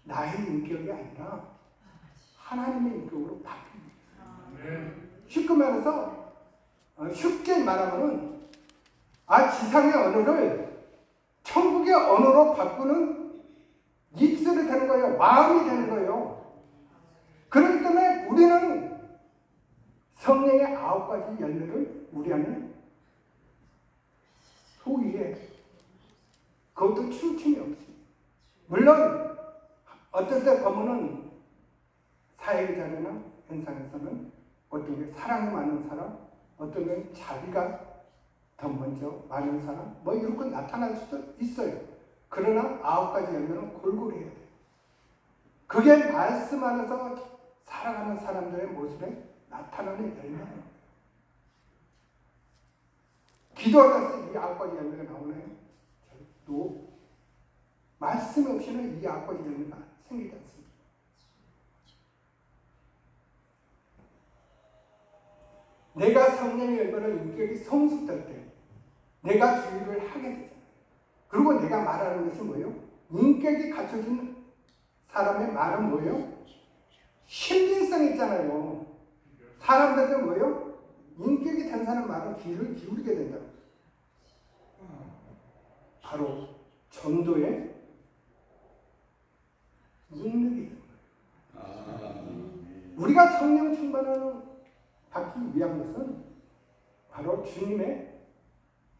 나의 인격이 아니라 하나님의 인격으로 바뀝니다. 쉽게 말하면 지상의 언어를 천국의 언어로 바꾸는 입술이 되는 거예요. 마음이 되는 거예요. 그렇기 때문에 우리는 성령의 9가지 열매를 우리 안에 소위에 그것도 출침이 없습니다. 물론 어떨 때 보면은 사회의 자리나 현상에서는 어떤 게 사랑이 많은 사람, 어떤 게 자비가 더 먼저 많은 사람, 뭐 이런 건 나타날 수도 있어요. 그러나 9가지 열매는 골고루 해야 돼요. 그게 말씀 안에서 살아가는 사람들의 모습에 나타나는 열매예요. 기도하면서 이 9가지 열매가 나오나요? 또 말씀 없이는 이 9가지 열매가 생기지 않습니다. 내가 성령의 열매를 인격이 성숙될 때 내가 주의를 하게 되잖아요. 그리고 내가 말하는 것이 뭐예요? 인격이 갖춰진 사람의 말은 뭐예요? 신빙성이 있잖아요. 사람들은 뭐예요? 인격이 된 사람 말은 귀를 기울이게 된다. 바로 전도의 능력이 있는 거예요. 우리가 성령 충만을 받기 위한 것은 바로 주님의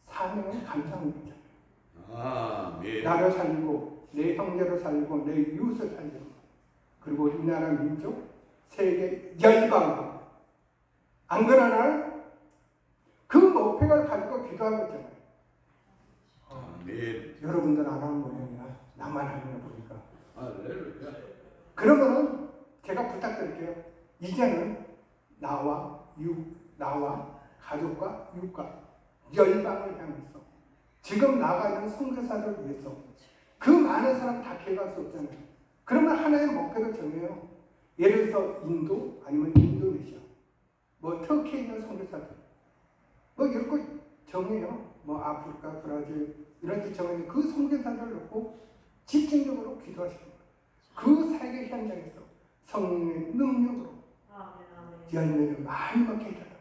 사명을 감사하는 거잖아요. 나를 살리고 내 형제를 살리고 내 이웃을 살리고 그리고 이 나라 민족 세계 열방 안 그러나 목표를 가지고 기도하고 있잖아요. 아멘. 여러분들 안 하는 모양이야. 나만 하는 거 보니까. 할렐루야. 그러면은 제가 부탁드릴게요. 이제는 나와 가족과 육가 열방을 향해서 지금 나가 있는 선교사를 위해서 그 많은 사람 다 기회할 수 없잖아요. 그러면 하나의 목표를 정해요. 예를 들어서 인도 아니면 인도네시아 뭐 터키에 있는 선교사들 뭐 이런 거 정해요. 뭐 아프리카, 브라질 이런 데 정해서 그 선교사들을 놓고 집중적으로 기도하시는 거예요. 그 세계 현장에서 성령의 능력으로 열매를 많이 먹게 해달라고.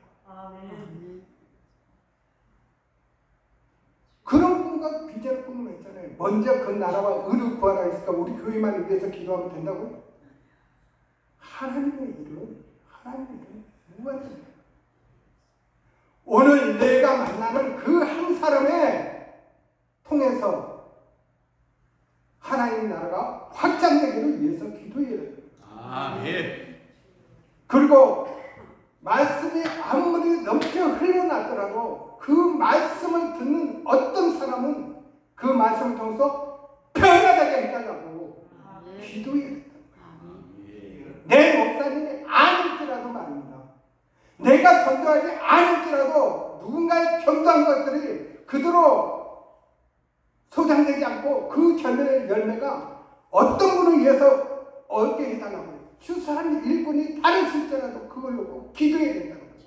그런 꿈과 비전의 꿈을 했잖아요. 먼저 그 나라와 의를 구하라 했으니까 우리 교회만 위해서 기도하면 된다고요? 하나님의 일은 무한합니다. 오늘 내가 만나는 그 한 사람에 통해서 하나님 나라가 확장되기를 위해서 기도해야 돼요. 아멘. 그리고 말씀이 아무리 넘쳐 흘러나더라도 그 말씀을 듣는 어떤 사람은 그 말씀을 통해서 변화되게 해달라고 기도해야 된다. 내 목사님이 아닐지라도 말입니다. 내가 전도하지 않을지라도 누군가의 전도한 것들이 그대로 소장되지 않고 그 열매가 어떤 분을 위해서 얻게 해달라고 해요. 주사한 일꾼이 다르실지라도 그걸 놓고 기도해야 된다는 거죠.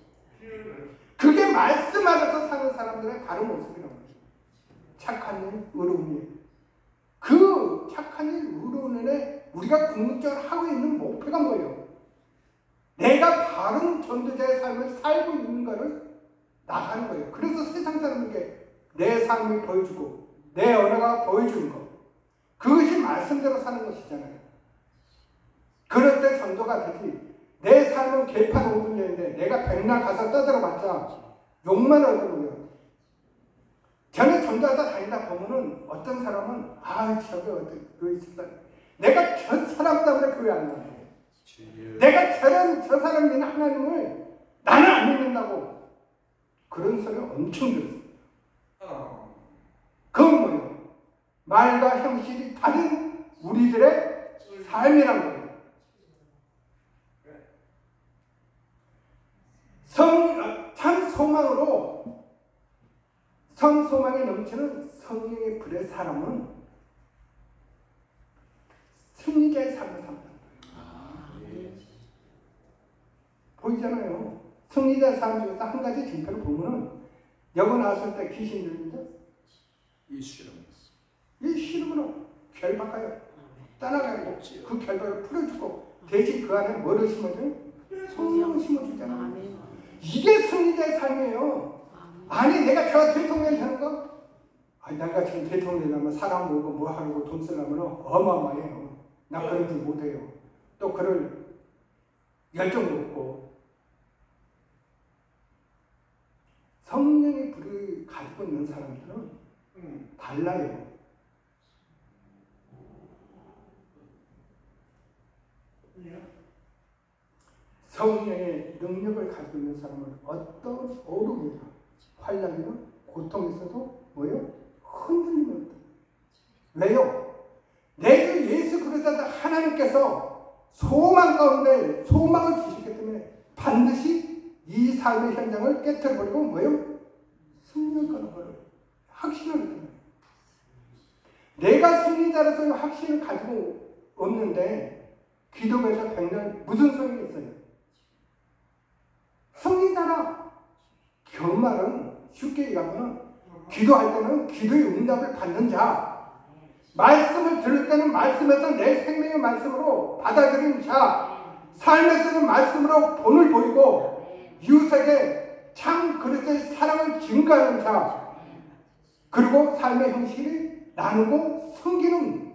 그게 말씀 안에서 사는 사람들의 바른 모습이라는 거죠. 착한 일, 의로운 일. 그 착한 일, 의로운 일에 우리가 궁극적으로 하고 있는 목표가 뭐예요? 내가 바른 전도자의 삶을 살고 있는 것을 나가는 거예요. 그래서 세상 사람에게 내 삶을 보여주고 내 언어가 보여주는 것. 그것이 말씀대로 사는 것이잖아요. 그럴 때 전도가 되지. 내 삶은 개판 5분전인데 내가 백날 가서 떠들어봤자 욕만 얻어보면 전에 전도하다 다니다 보면은 어떤 사람은 저게 어떻게 교회 집사 내가 저 사람 때문에 교회 안 나온다. 내가 저 사람 믿는 하나님을 나는 안 믿는다고 그런 소리 엄청 들었어요. 그건 뭐예요? 말과 형식이 다른 우리들의 삶이란 거예요. 참 소망으로 성소망이 넘치는 성령의 불의 사람은 승리자의 삶을 산다. 보이잖아요. 승리자의 삶 중에서 한 가지 징표를 보면은 여기 나왔을 때 귀신 들린다. 이 실험. 이 실험으로 결박하여 떠나가고 그 결박을 풀어주고 대신 그 안에 뭐를 심어줘요? 성령을 심어주잖아요. 이게 승리자의 삶이에요. 아니 내가 저 대통령 되는 거? 내가 지금 대통령 되려면 사람 모으고 뭐 하고 돈 쓰려면 어마어마해요. 나 그런 줄 못해요. 또 그럴 열정도 없고 성령의 불을 가지고 있는 사람들은 달라요. 성령의 능력을 가지고 있는 사람은 어떤 어려움이나 환란이나 고통이 있어도 뭐요? 흔들림이 없다. 왜요? 내 주 예수 그리스도 하나님께서 소망 가운데 소망을 주시기 때문에 반드시 이 삶의 현장을 깨트려버리고 뭐요? 승리할 거는 거를 확신을 합니다. 내가 승리자로서의 확신을 가지고 없는데 기도에서 백날 무슨 소용이 있어요? 승리자라. 그 말은 쉽게 얘기하면 기도할 때는 기도의 응답을 받는 자, 말씀을 들을 때는 말씀에서 내 생명의 말씀으로 받아들이는 자, 삶에서는 말씀으로 본을 보이고 이웃에게 참 그리스도의 사랑을 증가하는 자, 그리고 삶의 형식을 나누고 섬기는,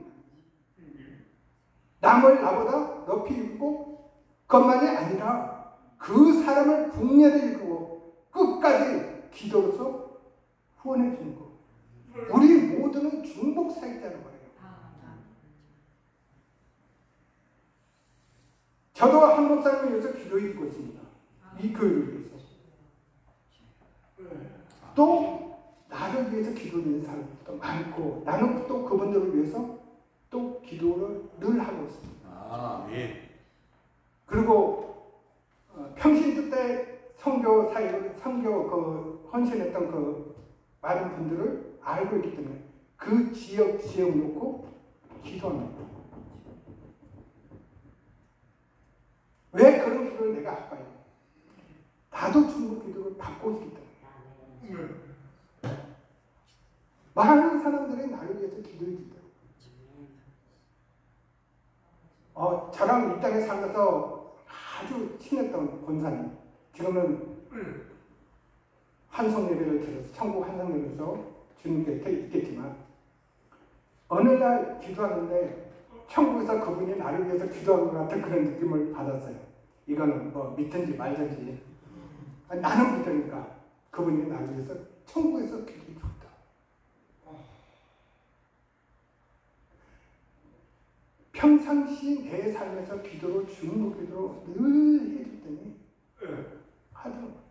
남을 나보다 높이 읽고 것만이 아니라 그 사람을 국면에 이끌고 끝까지 기도로서 후원해 주는 것. 우리 모두는 중복 사역자는 거예요. 저도 한국 사람을 위해서 기도해 주고 있습니다. 이 교회를 위해서. 또 나를 위해서 기도하는 사람들도 많고 나는 또 그분들을 위해서 또 기도를 늘 하고 있습니다. 아멘. 그리고 평신도 때 선교 사역을 선교 그 헌신했던 그 많은 분들을 알고 있기 때문에 그 지역 놓고 기도합니다. 왜 그런 기도를 내가 할까요? 나도 중국 기도를 받고 있기 때문에. 많은 사람들이 나를 위해서 기도해 주더라고요. 저랑 이 땅에 살면서 아주 친했던 권사님, 지금은 한송 예배를 드려서 천국 한송 예배에서 주님 곁에 있겠지만 어느 날 기도하는데 천국에서 그분이 나를 위해서 기도하는 것 같은 그런 느낌을 받았어요. 이거는 뭐 믿든지 말든지 나는 믿으니까 그분이 나를 위해서 천국에서 기도해 줬다. 평상시 내 삶에서 기도로 중국 기도로 늘 해줬더니 하더라고요.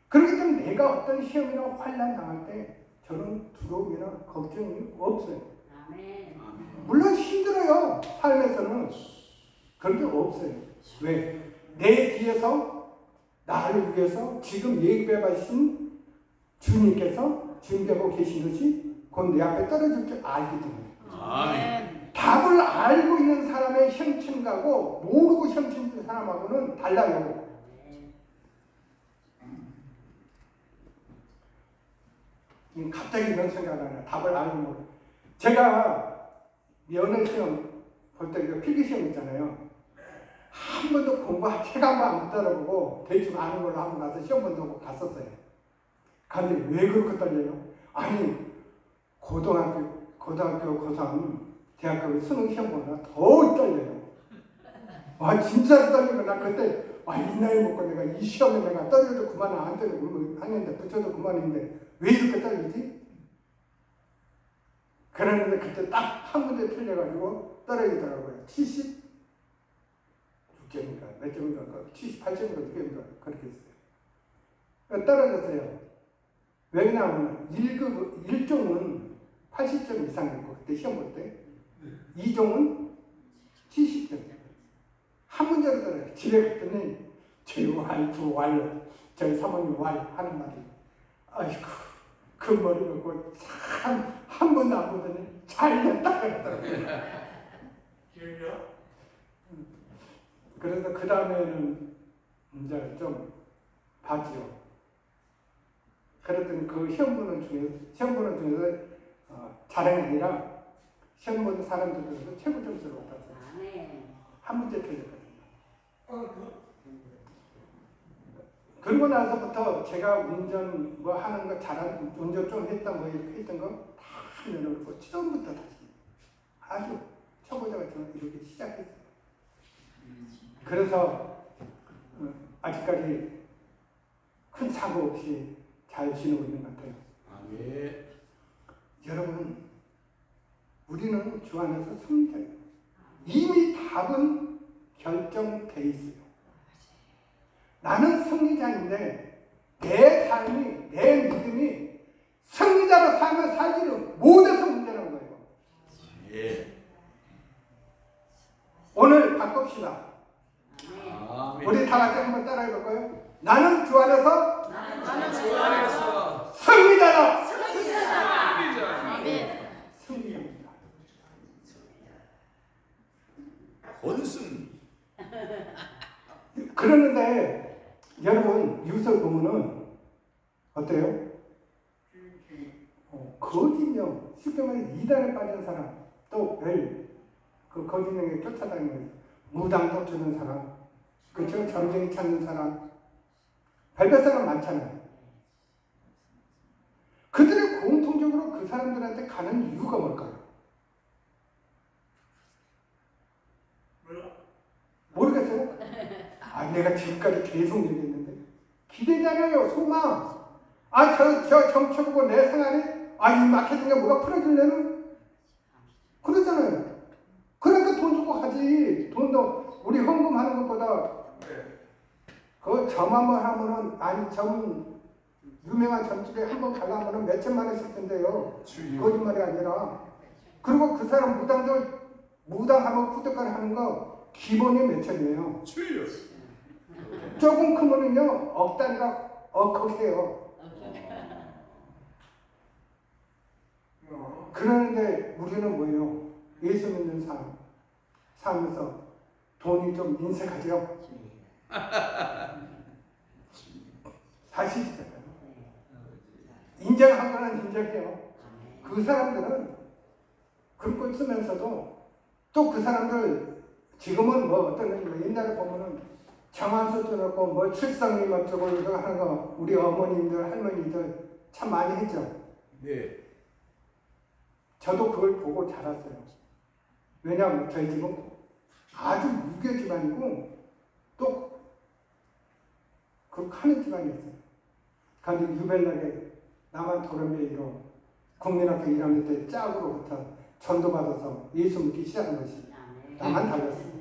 그렇기 때문에 내가 어떤 시험이나 환난 당할 때 저는 두려움이나 걱정이 없어요. 아멘. 물론 힘들어요. 삶에서는. 그런 게 없어요. 왜? 내 뒤에서 나를 위해서 지금 예배하신 주님께서 준비하고 계신 것이 곧 내 앞에 떨어질 줄 알기 때문에. 아멘. 답을 알고 있는 사람의 형친하고 모르고 형친 사람하고는 달라요. 갑자기 이런 생각이 나요. 답을 알고 모르고. 제가 면허 시험 볼 때 필기시험 있잖아요. 한 번도 책한 번 안 따라보고 대충 아는 걸로 한번 가서 시험 본다고 갔었어요. 근데 왜 그렇게 떨려요? 아니 고등학교 고3 대학교 수능 시험 보느라 더 떨려요. 진짜로 떨리고 나 그때 이 나이 먹고 내가 이 시험에 내가 떨려도 그만 안 떨리고 했는데 붙여도 그만인데 왜 이렇게 떨리지? 그랬는데 그때 딱 한 문제 틀려가지고 떨어지더라고요. 76점인가 몇 점인가 78점인가 6점인가 그렇게 했어요. 떨어졌어요. 왜냐하면 1종은 80점 이상이고 그때 시험 볼 때 2종은 70점. 한 문제로 떨어져요. 집에 갔더니 JY, 2Y, 저희 사모님 Y 하는 말이 아이고 그 머리 놓고 참 한 번도 안 보더니 잘 됐다 그랬더라고요. 그래서 그 다음에는 이제 좀 봤죠. 그랬더니 그 시험 보는 중에서 자랑이 아니라 시험 보는 사람들 중에서 최고 점수를 받았어요. 한 문제 틀렸거든요. 그러고 나서부터 제가 운전 뭐 하는 거 잘하는 운전 좀 했던 거 이렇게 했던 거 다 내놓고 처음부터 다시 아주 초보자가 저는 이렇게 시작했어요. 그래서 아직까지 큰 사고 없이 잘 지내고 있는 것 같아요. 아멘. 여러분, 우리는 주 안에서 승리자예요. 이미 답은 결정돼 있어요. 나는 승리자인데 내 삶이, 내 믿음이 승리자로 살면 살지는 못해서 문제라는 거예요. 예. 오늘 바꿉시다. 아멘. 우리 다 같이 한번 따라해 볼까요? 나는 주 안에서 주 안에서 승리자다. 승리자. 승리입니다. 권승. 그러는데 여러분 이웃을 보면은 어때요? 거짓명, 쉽게 말해 이단에 빠진 사람, 또 그 거짓명에 쫓아다니면서 무당 쫓는 사람, 그렇죠? 점쟁이 찾는 사람, 별별 사람 많잖아요. 그들이 공통적으로 그 사람들한테 가는 이유가 뭘까요? 모르겠어요? 내가 지금까지 계속 얘기했는데 기대잖아요. 소망. 저 정치보고 내 생활이 이 마케팅에 뭐가 풀어질래는? 그러잖아요. 그러니까 돈 주고 하지. 돈도 우리 헌금하는 것보다 그 점 한번 하면은 점 유명한 점집에 한번 가려면 몇 천만 원씩 든대요. 주여. 거짓말이 아니라. 그리고 그 사람 무당하면 구독가를 하는 거 기본이 몇 천이에요. 주여. 조금 크면은요 억다리가 억억해요. 그러는데 우리는 뭐예요? 예수 믿는 사람 살면서 돈이 좀 인색하죠. 사실이잖아요. 인정한 거는 인정해요. 그 사람들은 그렇게 쓰면서도 또 그 사람들 지금은 뭐 어떤 옛날에 보면은 정한수 써놓고 뭐 출생님 어쩌고 이거 하는 거 우리 어머님들 할머니들 참 많이 했죠. 네. 저도 그걸 보고 자랐어요. 왜냐하면 저희 집은 아주 유교 집안이고 또 그렇게 하는 집안이었어요. 그런데 유별나게 남한 도련배이로 국민학교 1학년 때 짝으로부터 전도받아서 예수 믿기 시작한 것이 나만 달랐어요.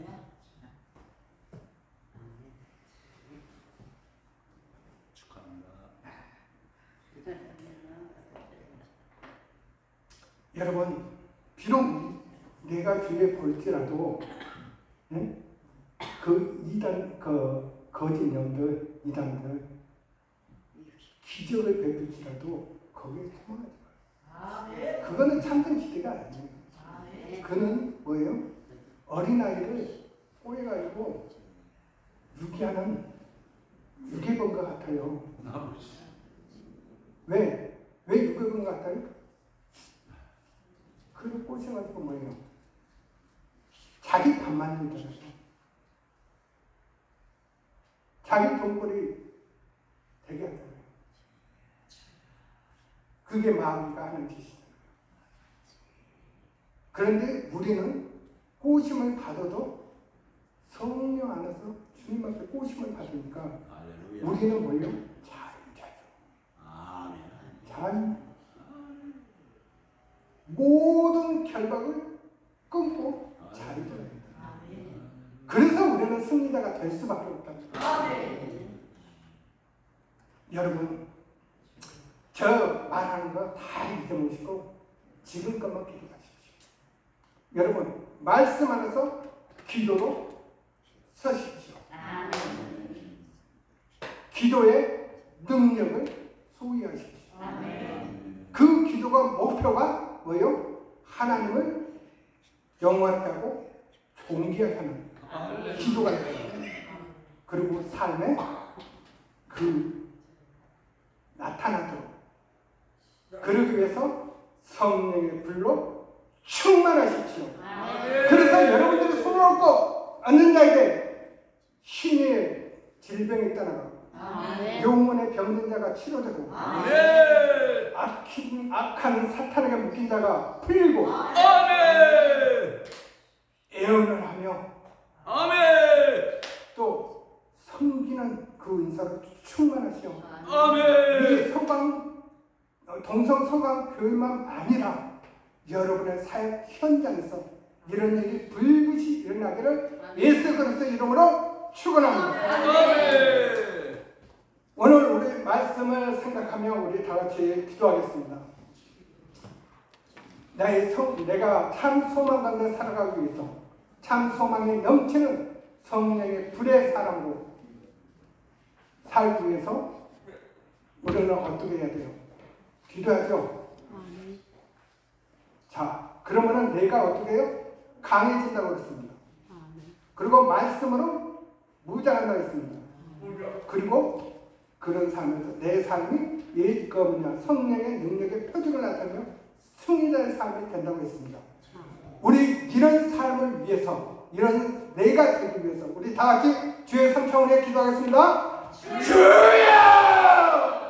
축하합니다. 여러분 비록 내가 주위에 볼지라도 그 이단 그 거짓 영들 이단들 기적을 베풀지라도 거기에 소망하지 마요. 그거는 참된 시대가 아니에요. 그는 뭐예요? 어린아이를 꼬여가지고 유기하는 유괴범과 같아요. 아버지. 왜 유괴범 같아요? 그를 꼬셔가지고 뭐예요? 자기 밥 만들잖아요. 자기 돈벌이 되게 하잖아요. 그게 마귀가 하는 짓이잖아요. 그런데 우리는 꼬심을 받아도 성령 안에서 주님 앞에 꼬심을 받으니까 할렐루야. 우리는 뭐예요? 잘 자요. 아멘. 잘 모든 결박을 끊고 잘 자요. 그래서 우리는 승리자가 될 수밖에 없다. 여러분 저 말하는 거 다 잊어보시고 지금 것만 기도하십시오. 여러분 말씀 안에서 기도로 서십시오. 기도의 능력을 소유하십시오. 그 기도가 목표가 뭐예요? 하나님을 영원하게 하고 존귀하게 하는 기도가 있어요. 그리고 삶에 그 나타나도록 그러기 위해서 성령의 불로 충만하십시오. 그래서 여러분들이 손을 얹고 앉는 자에게 신의 질병이 떠나가고 영혼의 병든 자가 치료되고 악한 사탄에게 묶인 자가 풀리고 애언을 하며 또 섬기는 그 은사로 충만하시오. 이 동성 서강 교회만 아니라 여러분의 사역 현장에서 이런 일이 불붙이 일어나기를 예수 그리스도 이름으로 축원합니다. 오늘 우리 말씀을 생각하며 우리 다 같이 기도하겠습니다. 내가 참 소망 가운데 살아가기 위해서 참 소망이 넘치는 성령의 불의 사람으로 살기 위해서 우리는 어떻게 해야 돼요? 기도하죠. 자, 그러면은 내가 어떻게 해요? 강해진다고 했습니다. 그리고 말씀으로 무장한다고 했습니다. 그리고 그런 삶에서 내 삶이 성령의 능력의 표징을 나타내며 승리자의 삶이 된다고 했습니다. 우리 이런 삶을 위해서 이런 내가 되기 위해서 우리 다 같이 주의 삼창으로 기도하겠습니다. 주여!